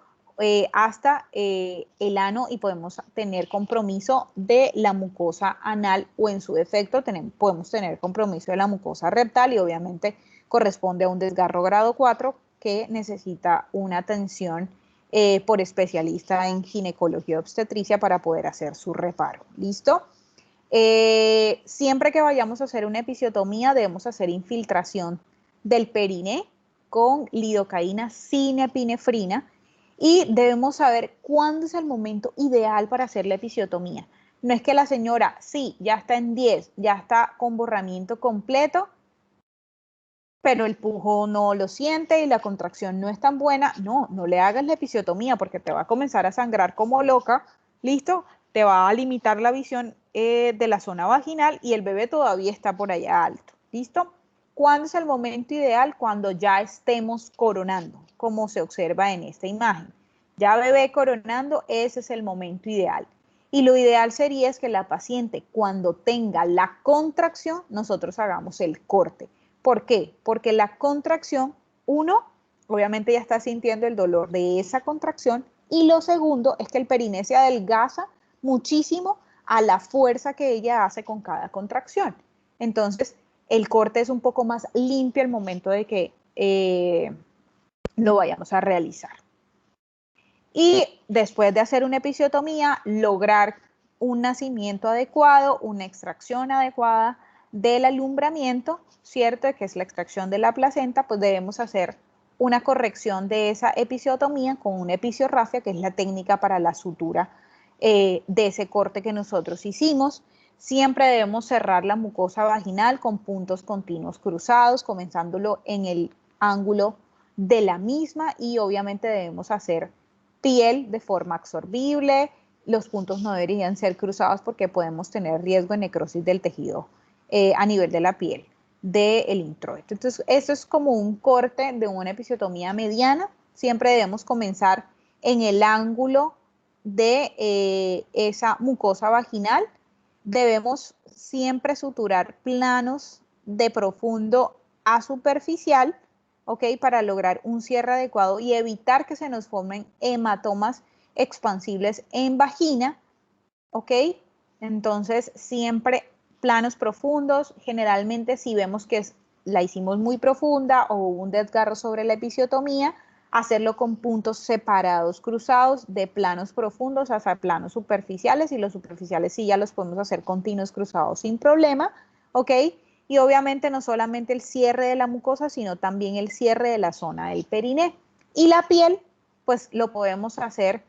Hasta el ano y podemos tener compromiso de la mucosa anal o en su defecto podemos tener compromiso de la mucosa rectal y obviamente corresponde a un desgarro grado 4 que necesita una atención por especialista en ginecología y obstetricia para poder hacer su reparo, ¿listo? Siempre que vayamos a hacer una episiotomía debemos hacer infiltración del periné con lidocaína sin epinefrina y debemos saber cuándo es el momento ideal para hacer la episiotomía. No es que la señora, sí, ya está en 10, ya está con borramiento completo, pero el pujo no lo siente y la contracción no es tan buena. No, no le hagas la episiotomía porque te va a comenzar a sangrar como loca, ¿listo? Te va a limitar la visión de la zona vaginal y el bebé todavía está por allá alto, ¿listo? ¿Cuándo es el momento ideal? Cuando ya estemos coronando, como se observa en esta imagen. Ya bebé coronando, ese es el momento ideal. Y lo ideal sería es que la paciente, cuando tenga la contracción, nosotros hagamos el corte. ¿Por qué? Porque la contracción, uno, obviamente ya está sintiendo el dolor de esa contracción y lo segundo es que el periné se adelgaza muchísimo a la fuerza que ella hace con cada contracción. Entonces, el corte es un poco más limpio al momento de que lo vayamos a realizar. Y después de hacer una episiotomía, lograr un nacimiento adecuado, una extracción adecuada del alumbramiento, ¿cierto? Que es la extracción de la placenta, pues debemos hacer una corrección de esa episiotomía con una episiorrafia, que es la técnica para la sutura de ese corte que nosotros hicimos. Siempre debemos cerrar la mucosa vaginal con puntos continuos cruzados, comenzándolo en el ángulo de la misma, y obviamente debemos hacer piel de forma absorbible. Los puntos no deberían ser cruzados porque podemos tener riesgo de necrosis del tejido a nivel de la piel del introito. Entonces, esto es como un corte de una episiotomía mediana. Siempre debemos comenzar en el ángulo de esa mucosa vaginal. Debemos siempre suturar planos de profundo a superficial, ¿ok? Para lograr un cierre adecuado y evitar que se nos formen hematomas expansibles en vagina, ¿ok? Entonces, siempre planos profundos. Generalmente, si vemos que la hicimos muy profunda o hubo un desgarro sobre la episiotomía, hacerlo con puntos separados, cruzados, de planos profundos hasta planos superficiales, y los superficiales sí ya los podemos hacer continuos cruzados sin problema, ¿ok? Y obviamente no solamente el cierre de la mucosa, sino también el cierre de la zona del periné. Y la piel, pues lo podemos hacer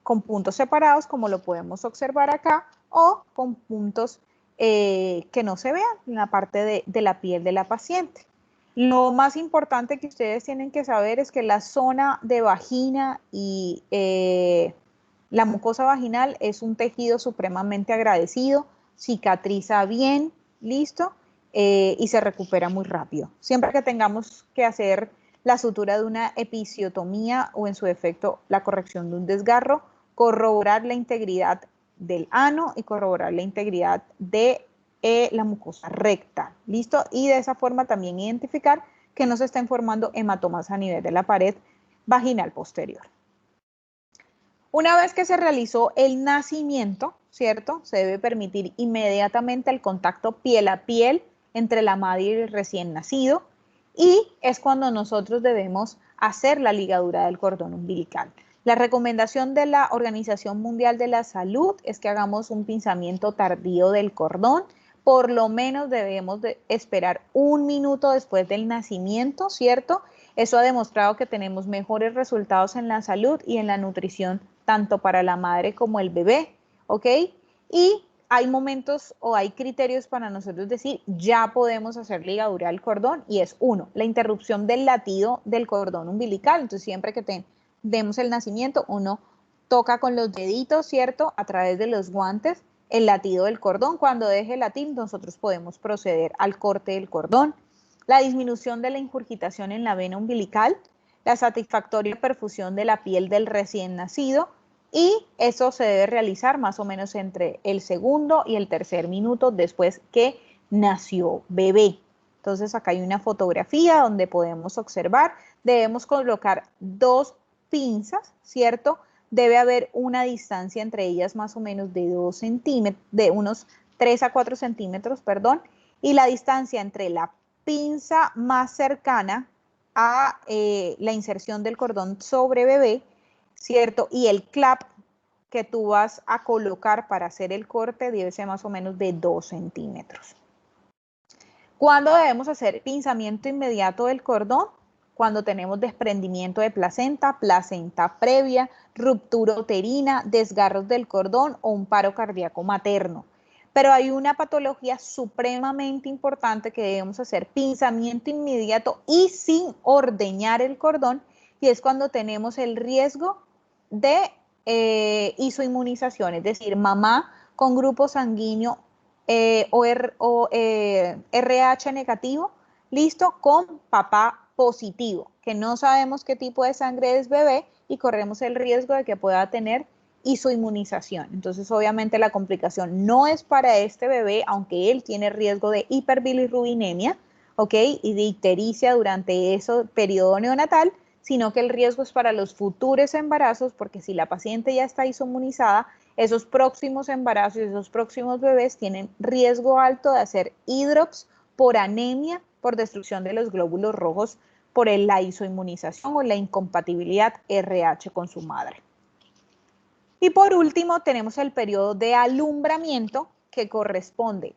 con puntos separados, como lo podemos observar acá, o con puntos que no se vean en la parte de la piel de la paciente. Lo más importante que ustedes tienen que saber es que la zona de vagina y la mucosa vaginal es un tejido supremamente agradecido, cicatriza bien, listo, y se recupera muy rápido. Siempre que tengamos que hacer la sutura de una episiotomía o en su defecto la corrección de un desgarro, corroborar la integridad del ano y corroborar la integridad de la mucosa recta, ¿listo? Y de esa forma también identificar que no se estén formando hematomas a nivel de la pared vaginal posterior. Una vez que se realizó el nacimiento, ¿cierto? Se debe permitir inmediatamente el contacto piel a piel entre la madre y el recién nacido, y es cuando nosotros debemos hacer la ligadura del cordón umbilical. La recomendación de la Organización Mundial de la Salud es que hagamos un pinzamiento tardío del cordón. Por lo menos debemos de esperar 1 minuto después del nacimiento, ¿cierto? Eso ha demostrado que tenemos mejores resultados en la salud y en la nutrición, tanto para la madre como el bebé, ¿ok? Y hay momentos o hay criterios para nosotros decir, ya podemos hacer ligadura del cordón, y es 1, la interrupción del latido del cordón umbilical. Entonces, siempre que demos el nacimiento, uno toca con los deditos, ¿cierto? A través de los guantes, el latido del cordón. Cuando deje latir, nosotros podemos proceder al corte del cordón. La disminución de la ingurgitación en la vena umbilical, la satisfactoria perfusión de la piel del recién nacido, y eso se debe realizar más o menos entre el segundo y el tercer minuto después que nació bebé. Entonces acá hay una fotografía donde podemos observar, debemos colocar 2 pinzas, ¿cierto? Debe haber una distancia entre ellas más o menos de 2 centímetros, de unos 3 a 4 centímetros, perdón, y la distancia entre la pinza más cercana a la inserción del cordón sobre bebé, ¿cierto? Y el clap que tú vas a colocar para hacer el corte debe ser más o menos de 2 centímetros. ¿Cuándo debemos hacer pinzamiento inmediato del cordón? Cuando tenemos desprendimiento de placenta, placenta previa, ruptura uterina, desgarros del cordón o un paro cardíaco materno. Pero hay una patología supremamente importante que debemos hacer pinzamiento inmediato y sin ordeñar el cordón, y es cuando tenemos el riesgo de isoinmunización, es decir, mamá con grupo sanguíneo RH negativo, listo, con papá positivo, que no sabemos qué tipo de sangre es bebé y corremos el riesgo de que pueda tener isoinmunización. Entonces, obviamente, la complicación no es para este bebé, aunque él tiene riesgo de hiperbilirrubinemia, ¿ok? Y de ictericia durante ese periodo neonatal, sino que el riesgo es para los futuros embarazos, porque si la paciente ya está isoinmunizada, esos próximos embarazos, esos próximos bebés tienen riesgo alto de hacer hidrops por anemia, por destrucción de los glóbulos rojos, por la isoinmunización o la incompatibilidad RH con su madre. Y por último tenemos el periodo de alumbramiento, que corresponde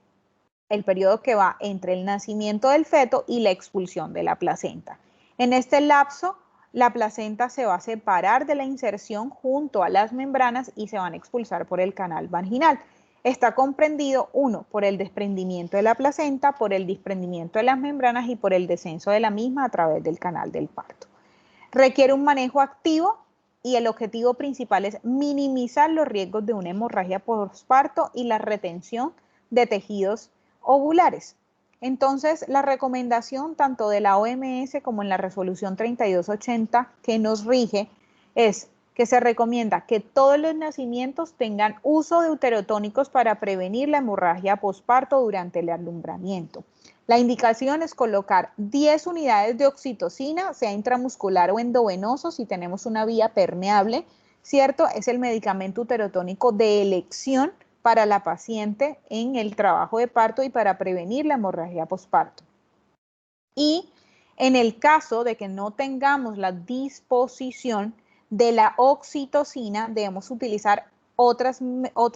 el periodo que va entre el nacimiento del feto y la expulsión de la placenta. En este lapso, la placenta se va a separar de la inserción junto a las membranas y se van a expulsar por el canal vaginal. Está comprendido, uno, por el desprendimiento de la placenta, por el desprendimiento de las membranas y por el descenso de la misma a través del canal del parto. Requiere un manejo activo y el objetivo principal es minimizar los riesgos de una hemorragia postparto y la retención de tejidos ovulares. Entonces, la recomendación tanto de la OMS como en la resolución 3280 que nos rige es que se recomienda que todos los nacimientos tengan uso de uterotónicos para prevenir la hemorragia posparto durante el alumbramiento. La indicación es colocar 10 unidades de oxitocina, sea intramuscular o endovenoso, si tenemos una vía permeable, ¿cierto? Es el medicamento uterotónico de elección para la paciente en el trabajo de parto y para prevenir la hemorragia posparto. Y en el caso de que no tengamos la disposición de la oxitocina, debemos utilizar otros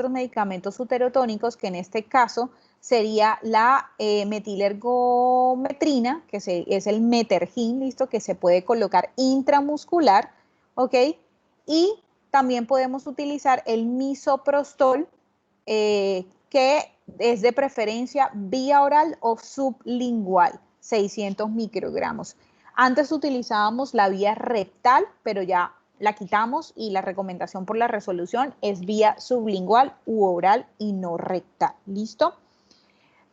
medicamentos uterotónicos, que en este caso sería la metilergometrina, que es el Metergin, listo, que se puede colocar intramuscular, ¿ok? Y también podemos utilizar el misoprostol, que es de preferencia vía oral o sublingual, 600 microgramos. Antes utilizábamos la vía rectal, pero ya la quitamos y la recomendación por la resolución es vía sublingual u oral y no rectal, ¿listo?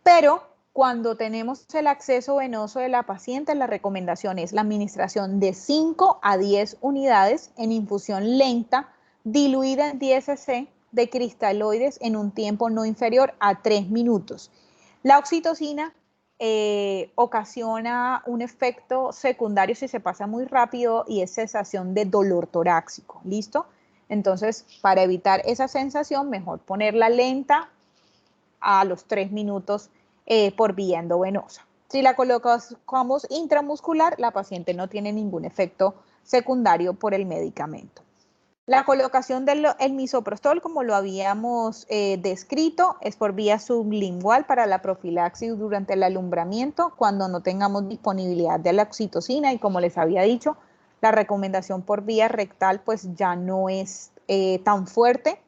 Pero cuando tenemos el acceso venoso de la paciente, la recomendación es la administración de 5 a 10 unidades en infusión lenta, diluida en 10 cc de cristaloides en un tiempo no inferior a 3 minutos. La oxitocina ocasiona un efecto secundario si se pasa muy rápido y es sensación de dolor torácico, ¿listo? Entonces, para evitar esa sensación, mejor ponerla lenta a los 3 minutos por vía endovenosa. Si la colocamos intramuscular, la paciente no tiene ningún efecto secundario por el medicamento. La colocación del misoprostol, como lo habíamos descrito, es por vía sublingual para la profilaxis durante el alumbramiento, cuando no tengamos disponibilidad de la oxitocina, y como les había dicho, la recomendación por vía rectal pues ya no es tan fuerte.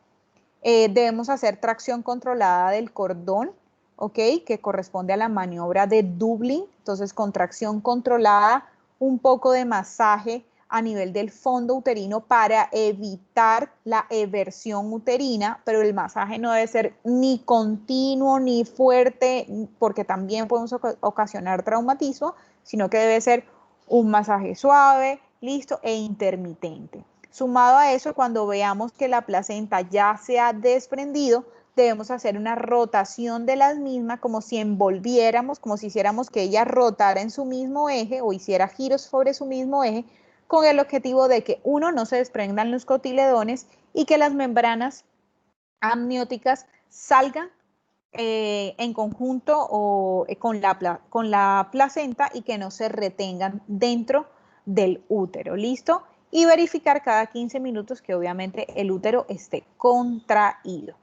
Debemos hacer tracción controlada del cordón, ¿ok? Que corresponde a la maniobra de Dublin. Entonces, contracción controlada, un poco de masaje a nivel del fondo uterino para evitar la eversión uterina, pero el masaje no debe ser ni continuo ni fuerte, porque también podemos ocasionar traumatismo, sino que debe ser un masaje suave, listo, e intermitente. Sumado a eso, cuando veamos que la placenta ya se ha desprendido, debemos hacer una rotación de las mismas, como si envolviéramos, como si hiciéramos que ella rotara en su mismo eje o hiciera giros sobre su mismo eje, con el objetivo de que, uno, no se desprendan los cotiledones y que las membranas amnióticas salgan en conjunto o con la placenta y que no se retengan dentro del útero, ¿listo? Y verificar cada 15 minutos que obviamente el útero esté contraído.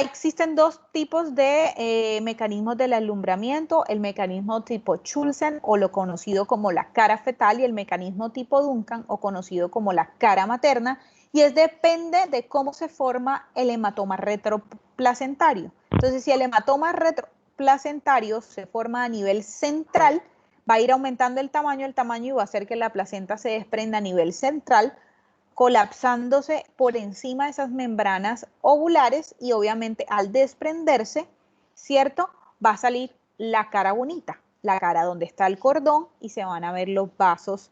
Existen dos tipos de mecanismos del alumbramiento, el mecanismo tipo Schulzen o lo conocido como la cara fetal y el mecanismo tipo Duncan o conocido como la cara materna, y depende de cómo se forma el hematoma retroplacentario. Entonces, si el hematoma retroplacentario se forma a nivel central, va a ir aumentando el tamaño y va a hacer que la placenta se desprenda a nivel central, colapsándose por encima de esas membranas ovulares y obviamente al desprenderse, ¿cierto? Va a salir la cara bonita, la cara donde está el cordón y se van a ver los vasos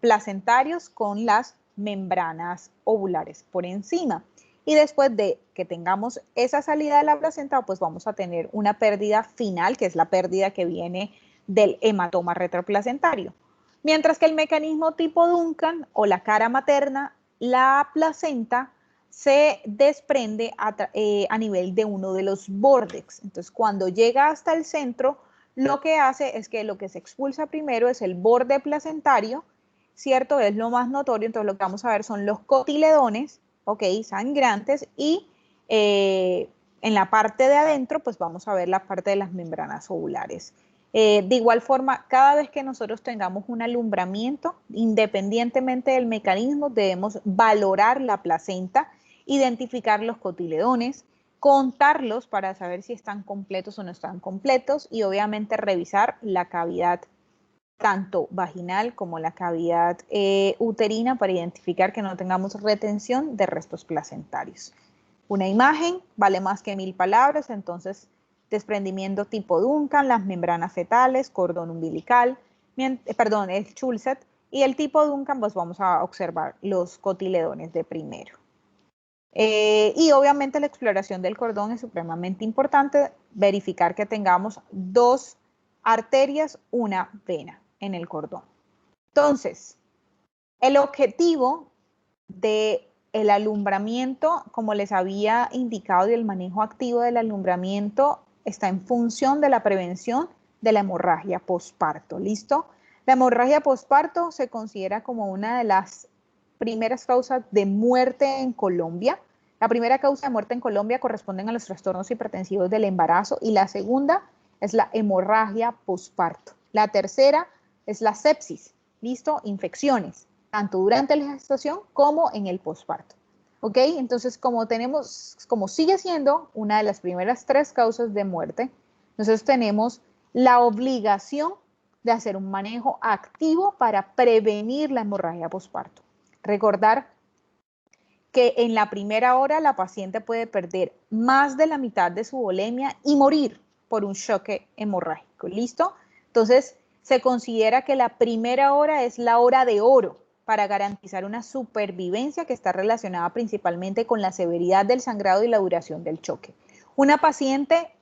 placentarios con las membranas ovulares por encima. Y después de que tengamos esa salida de la placenta, pues vamos a tener una pérdida final, que es la pérdida que viene del hematoma retroplacentario. Mientras que el mecanismo tipo Duncan o la cara materna, la placenta se desprende a nivel de uno de los bordes. Entonces, cuando llega hasta el centro, lo que hace es que lo que se expulsa primero es el borde placentario, ¿cierto? Es lo más notorio, entonces lo que vamos a ver son los cotiledones, ¿ok? Sangrantes, y en la parte de adentro, pues vamos a ver la parte de las membranas ovulares. De igual forma, cada vez que nosotros tengamos un alumbramiento, independientemente del mecanismo, debemos valorar la placenta, identificar los cotiledones, contarlos para saber si están completos o no están completos y obviamente revisar la cavidad tanto vaginal como la cavidad uterina para identificar que no tengamos retención de restos placentarios. Una imagen vale más que 1000 palabras, entonces desprendimiento tipo Duncan, las membranas fetales, cordón umbilical, perdón, el Schulze, y el tipo Duncan, pues vamos a observar los cotiledones de primero. Y obviamente la exploración del cordón es supremamente importante, verificar que tengamos 2 arterias, una vena en el cordón. Entonces, el objetivo del alumbramiento, como les había indicado, y el manejo activo del alumbramiento está en función de la prevención de la hemorragia posparto. ¿Listo? La hemorragia posparto se considera como una de las primeras causas de muerte en Colombia. La primera causa de muerte en Colombia corresponden a los trastornos hipertensivos del embarazo y la segunda es la hemorragia posparto. La tercera es la sepsis, ¿listo? Infecciones, tanto durante la gestación como en el posparto. ¿Ok? Entonces, como sigue siendo una de las primeras 3 causas de muerte, nosotros tenemos la obligación de hacer un manejo activo para prevenir la hemorragia posparto. Recordar que en la primera hora la paciente puede perder más de la mitad de su volemia y morir por un choque hemorrágico. ¿Listo? Entonces, se considera que la primera hora es la hora de oro para garantizar una supervivencia que está relacionada principalmente con la severidad del sangrado y la duración del choque. Una paciente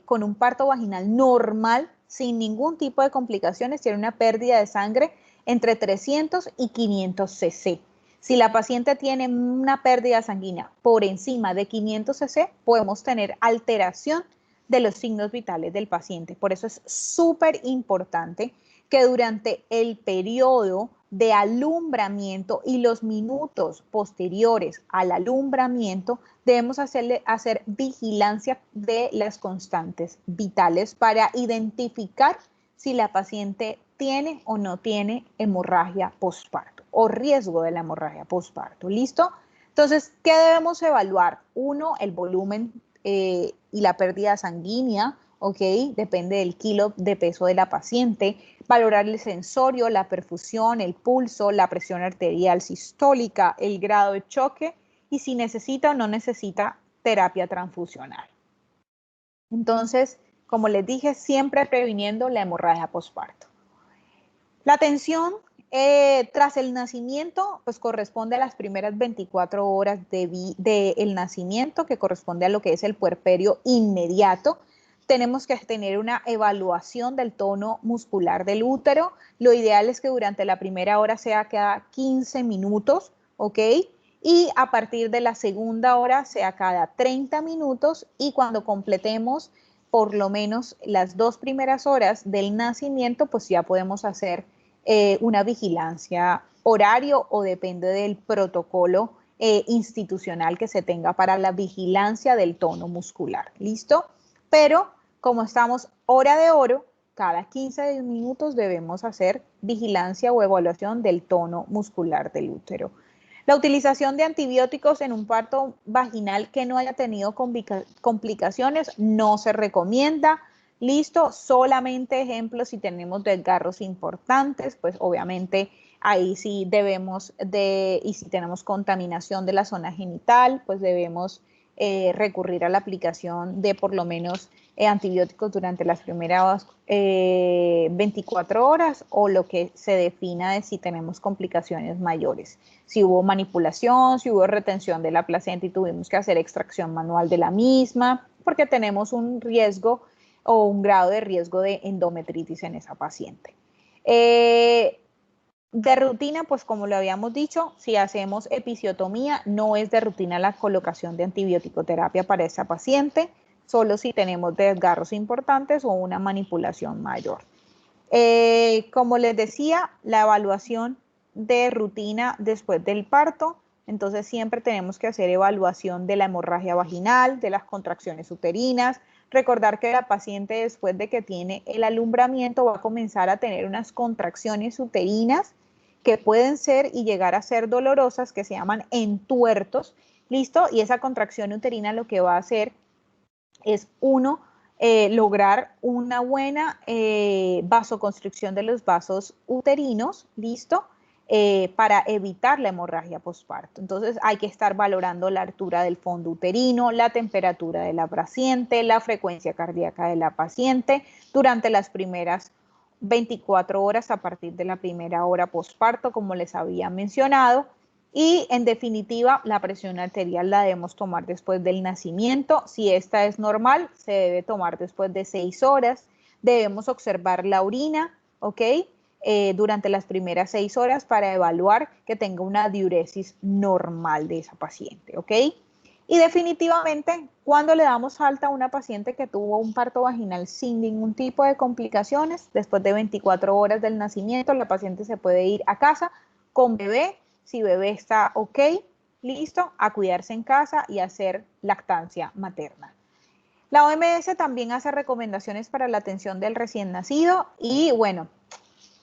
con un parto vaginal normal, sin ningún tipo de complicaciones, tiene una pérdida de sangre entre 300 y 500 cc. Si la paciente tiene una pérdida sanguínea por encima de 500 cc, podemos tener alteración de los signos vitales del paciente. Por eso es súper importante que durante el periodo de alumbramiento y los minutos posteriores al alumbramiento debemos hacer vigilancia de las constantes vitales para identificar si la paciente tiene o no tiene hemorragia posparto o riesgo de la hemorragia posparto. ¿Listo? Entonces, ¿qué debemos evaluar? 1, el volumen y la pérdida sanguínea, ¿ok? Depende del kilo de peso de la paciente. Valorar el sensorio, la perfusión, el pulso, la presión arterial sistólica, el grado de choque y si necesita o no necesita terapia transfusional. Entonces, como les dije, siempre previniendo la hemorragia posparto. La atención tras el nacimiento, pues corresponde a las primeras 24 horas del nacimiento, que corresponde a lo que es el puerperio inmediato. Tenemos que tener una evaluación del tono muscular del útero. Lo ideal es que durante la primera hora sea cada 15 minutos, ¿ok? Y a partir de la segunda hora sea cada 30 minutos y cuando completemos por lo menos las 2 primeras horas del nacimiento, pues ya podemos hacer una vigilancia horario o depende del protocolo institucional que se tenga para la vigilancia del tono muscular. ¿Listo? Pero como estamos hora de oro, cada 15 minutos debemos hacer vigilancia o evaluación del tono muscular del útero. La utilización de antibióticos en un parto vaginal que no haya tenido complicaciones no se recomienda. Listo, solamente ejemplos si tenemos desgarros importantes, pues obviamente ahí sí debemos y si tenemos contaminación de la zona genital, pues debemos recurrir a la aplicación de por lo menos antibióticos durante las primeras 24 horas o lo que se defina de si tenemos complicaciones mayores. Si hubo manipulación, si hubo retención de la placenta y tuvimos que hacer extracción manual de la misma, porque tenemos un riesgo o un grado de riesgo de endometritis en esa paciente. De rutina, pues como lo habíamos dicho, si hacemos episiotomía, no es de rutina la colocación de antibiótico-terapia para esa paciente, solo si tenemos desgarros importantes o una manipulación mayor. Como les decía, la evaluación de rutina después del parto, entonces siempre tenemos que hacer evaluación de la hemorragia vaginal, de las contracciones uterinas. Recordar que la paciente después de que tiene el alumbramiento va a comenzar a tener unas contracciones uterinas que pueden ser y llegar a ser dolorosas, que se llaman entuertos, ¿listo? Y esa contracción uterina lo que va a hacer es lograr una buena vasoconstricción de los vasos uterinos, ¿listo? Para evitar la hemorragia postparto. Entonces hay que estar valorando la altura del fondo uterino, la temperatura de la paciente, la frecuencia cardíaca de la paciente durante las primeras 24 horas a partir de la primera hora postparto, como les había mencionado. Y en definitiva, la presión arterial la debemos tomar después del nacimiento. Si esta es normal, se debe tomar después de 6 horas. Debemos observar la orina, ¿ok? Durante las primeras 6 horas para evaluar que tenga una diuresis normal de esa paciente, ¿ok? Y definitivamente, cuando le damos alta a una paciente que tuvo un parto vaginal sin ningún tipo de complicaciones, después de 24 horas del nacimiento, la paciente se puede ir a casa con bebé. Si bebé está ok, listo, a cuidarse en casa y hacer lactancia materna. La OMS también hace recomendaciones para la atención del recién nacido y bueno,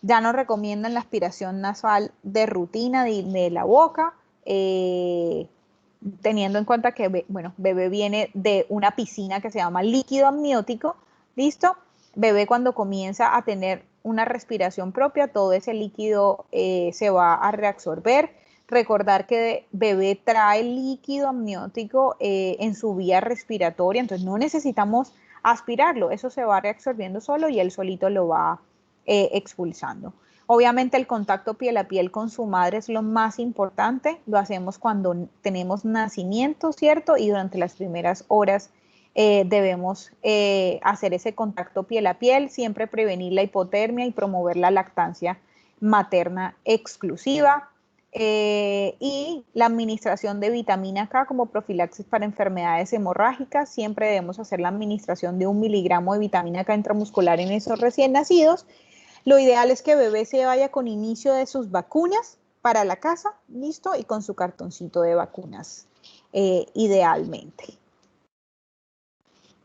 ya nos recomiendan la aspiración nasal de rutina de la boca, teniendo en cuenta que, bueno, bebé viene de una piscina que se llama líquido amniótico, ¿listo? Bebé cuando comienza a tener una respiración propia, todo ese líquido se va a reabsorber. Recordar que bebé trae líquido amniótico en su vía respiratoria, entonces no necesitamos aspirarlo, eso se va reabsorbiendo solo y él solito lo va expulsando. Obviamente el contacto piel a piel con su madre es lo más importante, lo hacemos cuando tenemos nacimiento, ¿cierto? Y durante las primeras horas debemos hacer ese contacto piel a piel, siempre prevenir la hipotermia y promover la lactancia materna exclusiva. Y la administración de vitamina K como profilaxis para enfermedades hemorrágicas. Siempre debemos hacer la administración de 1 miligramo de vitamina K intramuscular en esos recién nacidos. Lo ideal es que bebé se vaya con inicio de sus vacunas para la casa, listo, y con su cartoncito de vacunas, idealmente.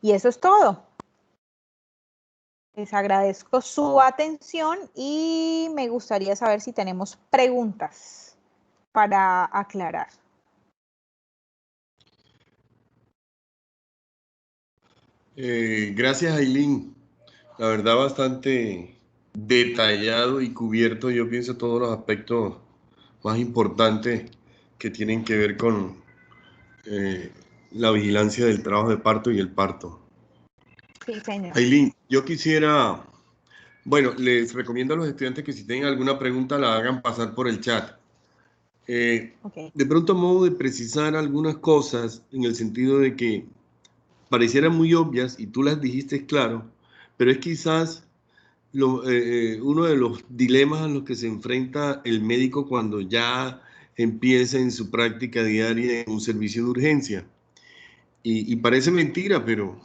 Y eso es todo. Les agradezco su atención y me gustaría saber si tenemos preguntas para aclarar. Gracias, Aileen. La verdad, bastante detallado y cubierto, yo pienso, todos los aspectos más importantes que tienen que ver con la vigilancia del trabajo de parto y el parto. Sí, señor. Aileen, yo quisiera, bueno, les recomiendo a los estudiantes que si tienen alguna pregunta la hagan pasar por el chat. Okay. De pronto, a modo de precisar algunas cosas en el sentido de que parecieran muy obvias y tú las dijiste claro, pero es quizás uno de los dilemas a los que se enfrenta el médico cuando ya empieza en su práctica diaria en un servicio de urgencia. Y parece mentira, pero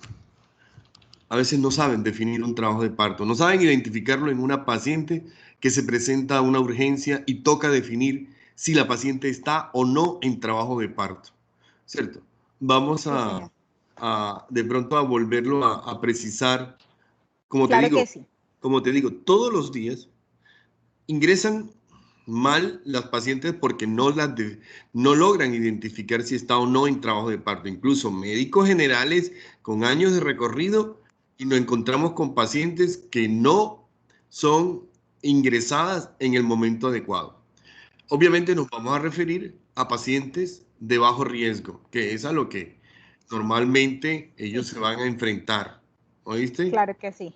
a veces no saben definir un trabajo de parto, no saben identificarlo en una paciente que se presenta a una urgencia y toca definir si la paciente está o no en trabajo de parto, ¿cierto? Vamos Sí, señor. de pronto a volverlo a precisar, como te Claro que digo, sí. todos los días ingresan mal las pacientes porque no logran identificar si está o no en trabajo de parto. Incluso médicos generales con años de recorrido y nos encontramos con pacientes que no son ingresadas en el momento adecuado. Obviamente nos vamos a referir a pacientes de bajo riesgo, que es a lo que normalmente ellos Sí. se van a enfrentar. ¿Oíste? Claro que sí,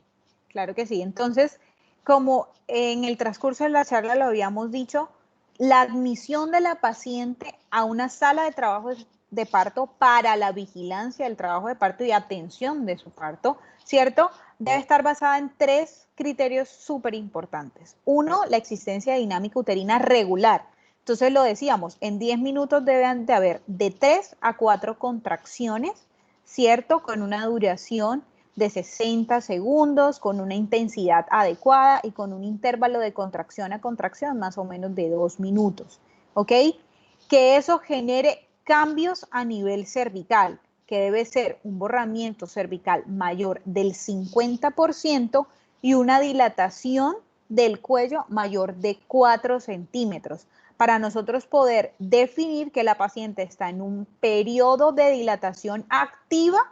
claro que sí. Entonces, como en el transcurso de la charla lo habíamos dicho, la admisión de la paciente a una sala de trabajo de parto para la vigilancia del trabajo de parto y atención de su parto, ¿cierto? debe estar basada en 3 criterios súper importantes. 1, la existencia de dinámica uterina regular. Entonces lo decíamos, en 10 minutos deben de haber de 3 a 4 contracciones, ¿cierto? Con una duración de 60 segundos, con una intensidad adecuada y con un intervalo de contracción a contracción más o menos de 2 minutos, ¿ok? Que eso genere cambios a nivel cervical, que debe ser un borramiento cervical mayor del 50% y una dilatación del cuello mayor de 4 centímetros, para nosotros poder definir que la paciente está en un periodo de dilatación activa,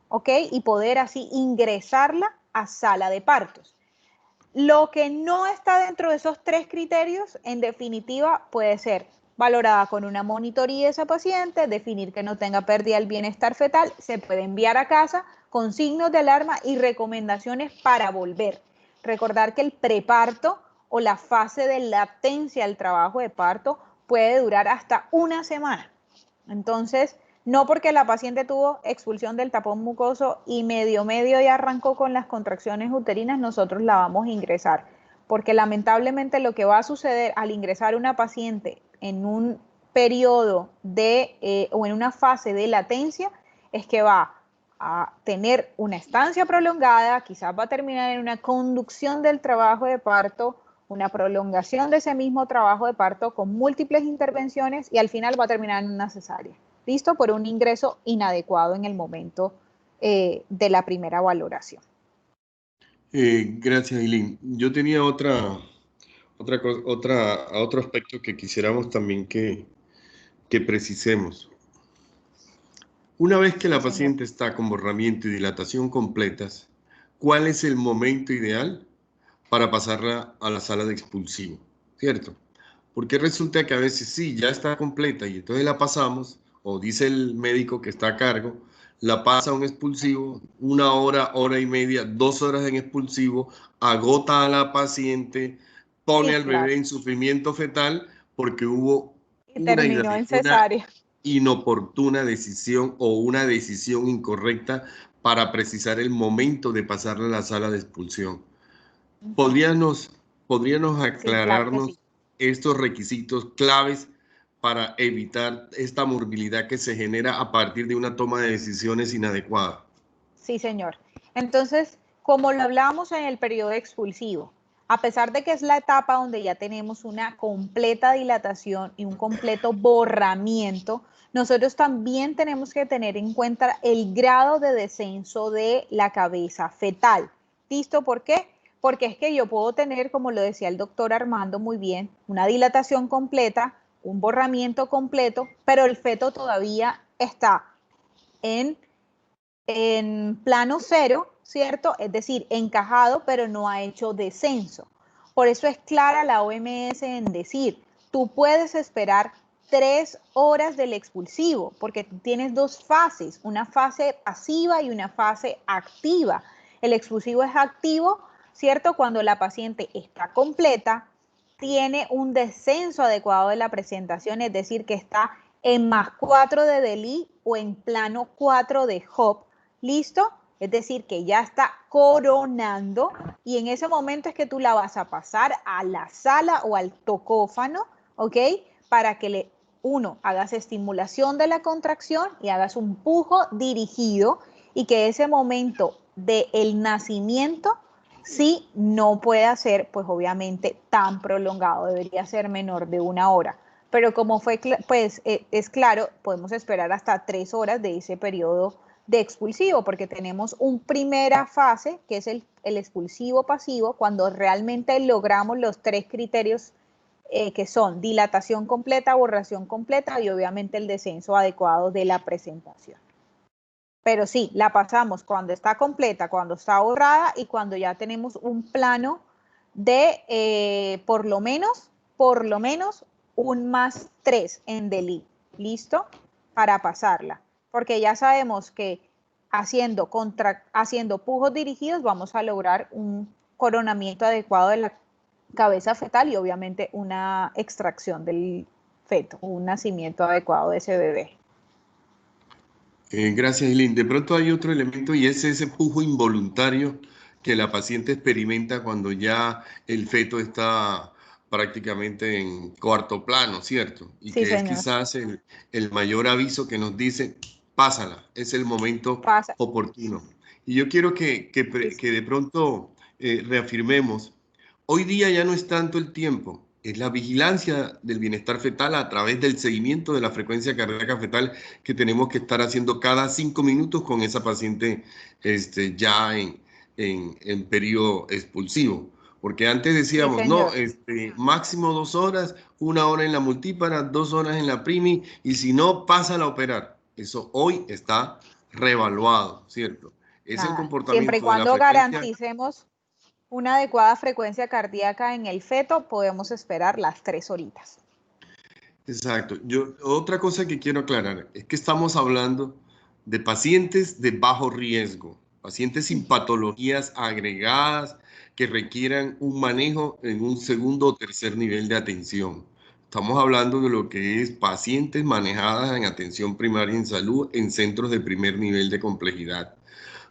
¿ok? Y poder así ingresarla a sala de partos. Lo que no está dentro de esos 3 criterios, en definitiva, puede ser valorada con una monitoría de esa paciente, definir que no tenga pérdida del bienestar fetal, se puede enviar a casa con signos de alarma y recomendaciones para volver. Recordar que el preparto o la fase de latencia del trabajo de parto puede durar hasta 1 semana. Entonces, no porque la paciente tuvo expulsión del tapón mucoso y medio ya arrancó con las contracciones uterinas, nosotros la vamos a ingresar. Porque lamentablemente lo que va a suceder al ingresar una paciente en un periodo o en una fase de latencia es que va a tener una estancia prolongada, quizás va a terminar en una conducción del trabajo de parto, una prolongación de ese mismo trabajo de parto con múltiples intervenciones y al final va a terminar en una cesárea. ¿Listo? Por un ingreso inadecuado en el momento de la primera valoración. Gracias, Eileen. Yo tenía otro aspecto que quisiéramos también que precisemos. Una vez que la paciente está con borramiento y dilatación completas, ¿cuál es el momento ideal para pasarla a la sala de expulsivo? ¿Cierto? Porque resulta que a veces sí, ya está completa y entonces la pasamos, o dice el médico que está a cargo, la pasa a un expulsivo, 1 hora, 1 hora y media, 2 horas en expulsivo, agota a la paciente, pone al bebé en sufrimiento fetal porque hubo y terminó en cesárea. Inoportuna decisión o una decisión incorrecta para precisar el momento de pasarla a la sala de expulsión. ¿Podríamos aclararnos sí, claro estos requisitos claves para evitar esta morbilidad que se genera a partir de una toma de decisiones inadecuada? Sí, señor. Entonces, como lo hablábamos en el periodo expulsivo, a pesar de que es la etapa donde ya tenemos una completa dilatación y un completo borramiento, nosotros también tenemos que tener en cuenta el grado de descenso de la cabeza fetal. ¿Listo? ¿Por qué? Porque es que yo puedo tener, como lo decía el doctor Armando muy bien, una dilatación completa, un borramiento completo, pero el feto todavía está en plano cero, ¿cierto? Es decir, encajado, pero no ha hecho descenso. Por eso es clara la OMS en decir, tú puedes esperar 3 horas del expulsivo, porque tú tienes 2 fases, una fase pasiva y una fase activa. El expulsivo es activo, ¿cierto? Cuando la paciente está completa, tiene un descenso adecuado de la presentación, es decir, que está en +4 de Delis o en plano 4 de Hope. ¿Listo? Es decir, que ya está coronando y en ese momento es que tú la vas a pasar a la sala o al tocófano, ¿ok? Para que hagas estimulación de la contracción y hagas un pujo dirigido y que ese momento del nacimiento sí no pueda ser, pues obviamente, tan prolongado, debería ser menor de 1 hora. Pero como es claro, podemos esperar hasta 3 horas de ese periodo de expulsivo, porque tenemos una primera fase, que es el expulsivo pasivo, cuando realmente logramos los 3 criterios que son dilatación completa, borración completa y obviamente el descenso adecuado de la presentación. Pero sí, la pasamos cuando está completa, cuando está borrada y cuando ya tenemos un plano de por lo menos un +3 en Delis. ¿Listo? Para pasarla. Porque ya sabemos que haciendo pujos dirigidos vamos a lograr un coronamiento adecuado de la cabeza fetal y obviamente una extracción del feto, un nacimiento adecuado de ese bebé. Gracias, Eileen. De pronto hay otro elemento y es ese pujo involuntario que la paciente experimenta cuando ya el feto está prácticamente en cuarto plano, ¿cierto? Y Sí, que es señor. quizás el mayor aviso que nos dice, pásala, es el momento Pasa. oportuno. Y yo quiero que de pronto reafirmemos, hoy día ya no es tanto el tiempo, es la vigilancia del bienestar fetal a través del seguimiento de la frecuencia cardíaca fetal que tenemos que estar haciendo cada 5 minutos con esa paciente ya en periodo expulsivo. Porque antes Sí, decíamos, no, señor. máximo 2 horas, 1 hora en la multípara, 2 horas en la primi, y si no, pásala a operar. Eso hoy está revaluado, ¿cierto? Es el Nada. Siempre y comportamiento de la cuando frecuencia. garanticemos una adecuada frecuencia cardíaca en el feto, podemos esperar las 3 horitas. Exacto. Otra cosa que quiero aclarar es que estamos hablando de pacientes de bajo riesgo, pacientes sin patologías agregadas que requieran un manejo en un segundo o tercer nivel de atención. Estamos hablando de lo que es pacientes manejadas en atención primaria en salud en centros de primer nivel de complejidad.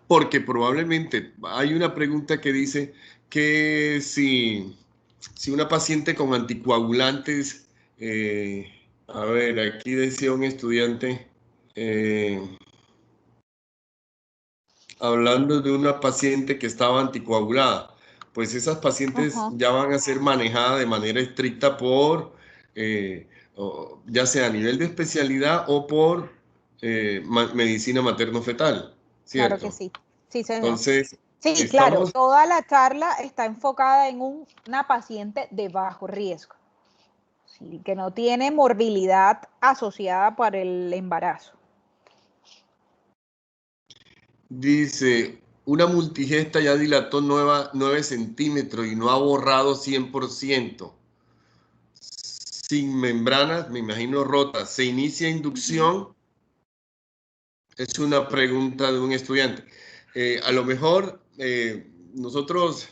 Porque probablemente hay una pregunta que dice que si una paciente con anticoagulantes, a ver, aquí decía un estudiante, hablando de una paciente que estaba anticoagulada, pues esas pacientes Ajá. ya van a ser manejadas de manera estricta por, ya sea a nivel de especialidad o por medicina materno-fetal, Claro que ¿cierto? sí. Sí, señor. Entonces, Sí, claro, estamos. toda la charla está enfocada en una paciente de bajo riesgo, sí, que no tiene morbilidad asociada para el embarazo. Dice, una multigesta ya dilató 9 centímetros y no ha borrado 100%. Sin membranas, me imagino rotas. ¿Se inicia inducción? Es una pregunta de un estudiante. A lo mejor nosotros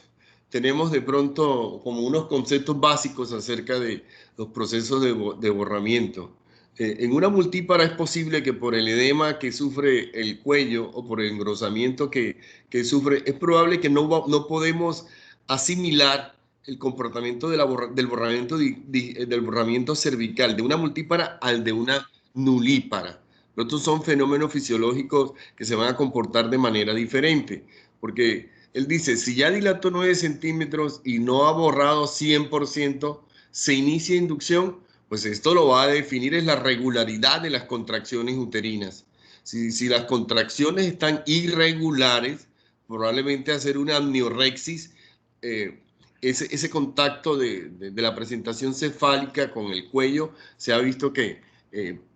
tenemos de pronto como unos conceptos básicos acerca de los procesos de borramiento. En una multípara es posible que por el edema que sufre el cuello o por el engrosamiento que sufre, es probable que no podemos asimilar el comportamiento del borramiento cervical de una multípara al de una nulípara. Pero estos son fenómenos fisiológicos que se van a comportar de manera diferente, porque él dice, si ya dilató 9 centímetros y no ha borrado 100%, se inicia inducción, pues esto lo va a definir es la regularidad de las contracciones uterinas. Si las contracciones están irregulares, probablemente hacer una amniorexis, ese contacto de la presentación cefálica con el cuello, se ha visto que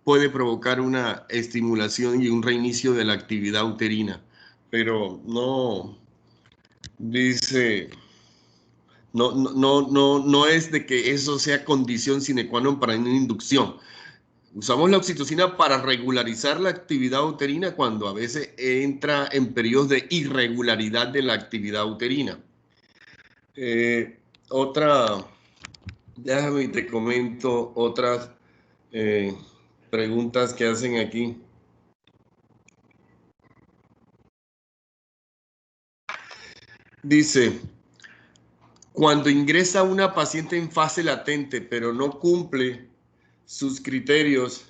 puede provocar una estimulación y un reinicio de la actividad uterina, pero no, dice, no es de que eso sea condición sine qua non para una inducción. Usamos la oxitocina para regularizar la actividad uterina cuando a veces entra en periodos de irregularidad de la actividad uterina. Otra, déjame y te comento otras preguntas que hacen aquí. Dice, cuando ingresa una paciente en fase latente, pero no cumple sus criterios,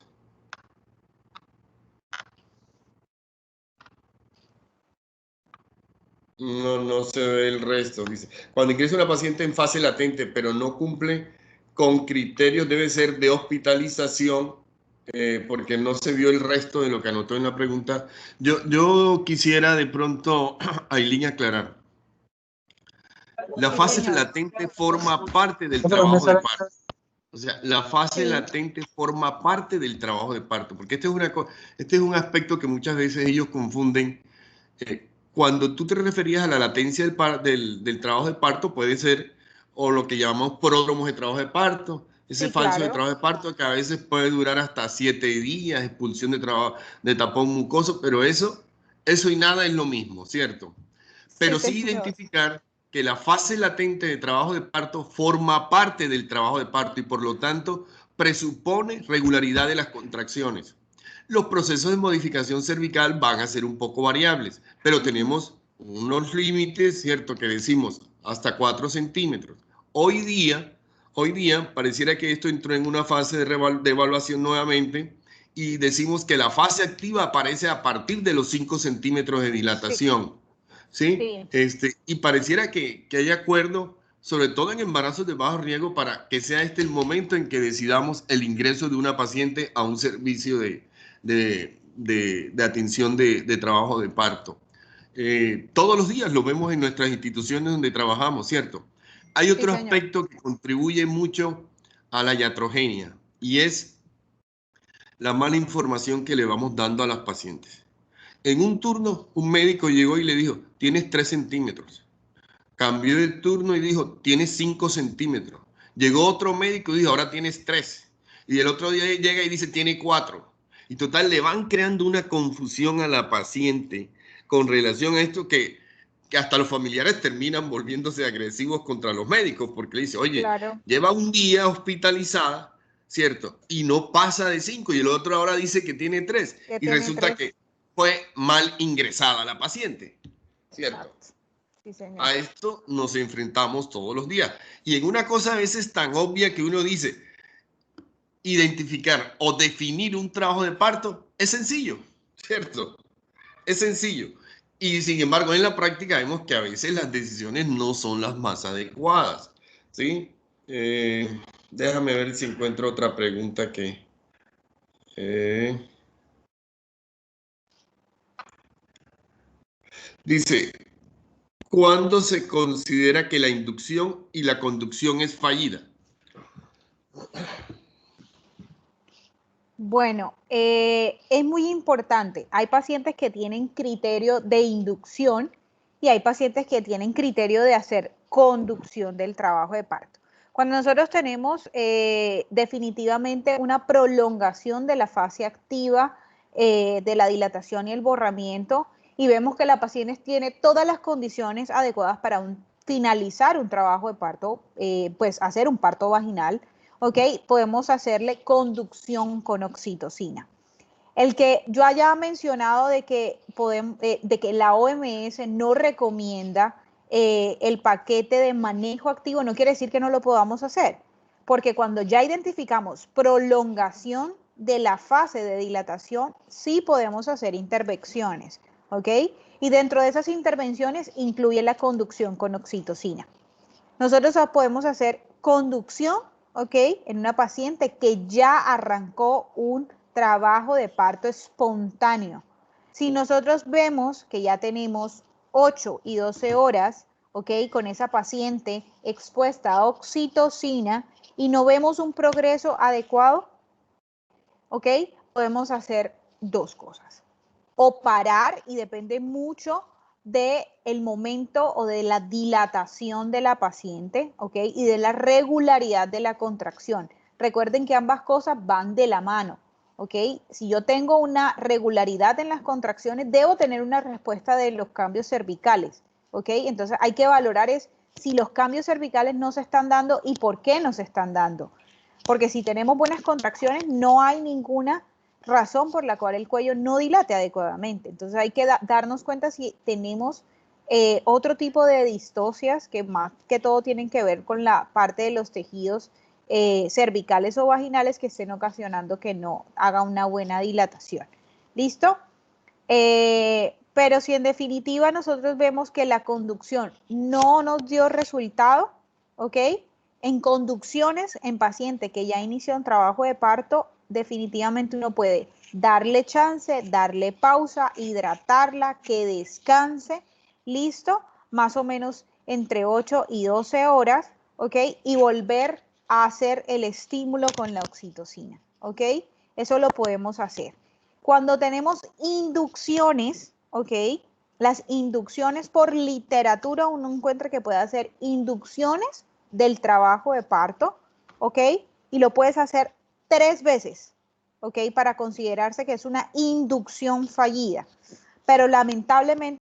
no se ve el resto. Dice, cuando ingresa una paciente en fase latente, pero no cumple con criterios, debe ser de hospitalización, porque no se vio el resto de lo que anotó en la pregunta. Yo quisiera de pronto, Ailín, aclarar. La Sí, fase señor. latente forma parte del trabajo de parto. O sea, la fase Sí, latente forma parte del trabajo de parto, porque este es un aspecto que muchas veces ellos confunden. Cuando tú te referías a la latencia del trabajo de parto, puede ser o lo que llamamos pródromos de trabajo de parto, ese sí, falso de claro. trabajo de parto que a veces puede durar hasta 7 días, expulsión de tapón mucoso, pero eso y nada es lo mismo, ¿cierto? Sí, Pero sí señor. identificar que la fase latente de trabajo de parto forma parte del trabajo de parto y por lo tanto presupone regularidad de las contracciones. Los procesos de modificación cervical van a ser un poco variables, pero tenemos unos límites, ¿cierto? Que decimos hasta 4 centímetros. Hoy día pareciera que esto entró en una fase de evaluación nuevamente y decimos que la fase activa aparece a partir de los 5 centímetros de dilatación. ¿Sí? Y pareciera que hay acuerdo, sobre todo en embarazos de bajo riesgo, para que sea este el momento en que decidamos el ingreso de una paciente a un servicio de atención de trabajo de parto. Todos los días lo vemos en nuestras instituciones donde trabajamos, ¿cierto? Hay otro aspecto que contribuye mucho a la iatrogenia y es la mala información que le vamos dando a las pacientes. En un turno, un médico llegó y le dijo, tienes 3 centímetros. Cambió de turno y dijo, tienes 5 centímetros. Llegó otro médico y dijo, ahora tienes 3. Y el otro día llega y dice, tiene 4. Y total, le van creando una confusión a la paciente con relación a esto que hasta los familiares terminan volviéndose agresivos contra los médicos porque le dice, oye, lleva un día hospitalizada, ¿cierto? Y no pasa de 5 y el otro ahora dice que tiene 3. Y resulta que fue mal ingresada la paciente, ¿cierto? Sí, señor. A esto nos enfrentamos todos los días. Y en una cosa a veces tan obvia que uno dice, identificar o definir un trabajo de parto es sencillo, ¿cierto? Es sencillo. Y sin embargo, en la práctica vemos que a veces las decisiones no son las más adecuadas, ¿sí? Déjame ver si encuentro otra pregunta que... dice, ¿cuándo se considera que la inducción y la conducción es fallida? Bueno, es muy importante. Hay pacientes que tienen criterio de inducción y hay pacientes que tienen criterio de hacer conducción del trabajo de parto. Cuando nosotros tenemos definitivamente una prolongación de la fase activa de la dilatación y el borramiento y vemos que la paciente tiene todas las condiciones adecuadas para finalizar un trabajo de parto, pues hacer un parto vaginal, ¿ok? Podemos hacerle conducción con oxitocina. El que yo haya mencionado de que la OMS no recomienda el paquete de manejo activo no quiere decir que no lo podamos hacer, porque cuando ya identificamos prolongación de la fase de dilatación, sí podemos hacer intervenciones, ¿ok? Y dentro de esas intervenciones incluye la conducción con oxitocina. Nosotros podemos hacer conducción, ¿ok? En una paciente que ya arrancó un trabajo de parto espontáneo. Si nosotros vemos que ya tenemos 8 y 12 horas, ¿ok? Con esa paciente expuesta a oxitocina y no vemos un progreso adecuado, ¿ok? Podemos hacer dos cosas. O parar, y depende mucho del momento o de la dilatación de la paciente, ¿ok? Y de la regularidad de la contracción. Recuerden que ambas cosas van de la mano, ¿ok? Si yo tengo una regularidad en las contracciones, debo tener una respuesta de los cambios cervicales, ¿ok? Entonces hay que valorar si los cambios cervicales no se están dando y por qué no se están dando. Porque si tenemos buenas contracciones, no hay ninguna razón por la cual el cuello no dilate adecuadamente. Entonces hay que darnos cuenta si tenemos otro tipo de distocias que más que todo tienen que ver con la parte de los tejidos cervicales o vaginales que estén ocasionando que no haga una buena dilatación. ¿Listo? Pero si en definitiva nosotros vemos que la conducción no nos dio resultado, ¿ok? En conducciones en paciente que ya inició un trabajo de parto, definitivamente uno puede darle chance, darle pausa, hidratarla, que descanse, listo, más o menos entre 8 y 12 horas, ¿ok? Y volver a hacer el estímulo con la oxitocina, ¿ok? Eso lo podemos hacer. Cuando tenemos inducciones, ¿ok? Las inducciones por literatura uno encuentra que puede hacer inducciones del trabajo de parto, ¿ok? Y lo puedes hacer 3 veces, ¿ok? Para considerarse que es una inducción fallida. Pero lamentablemente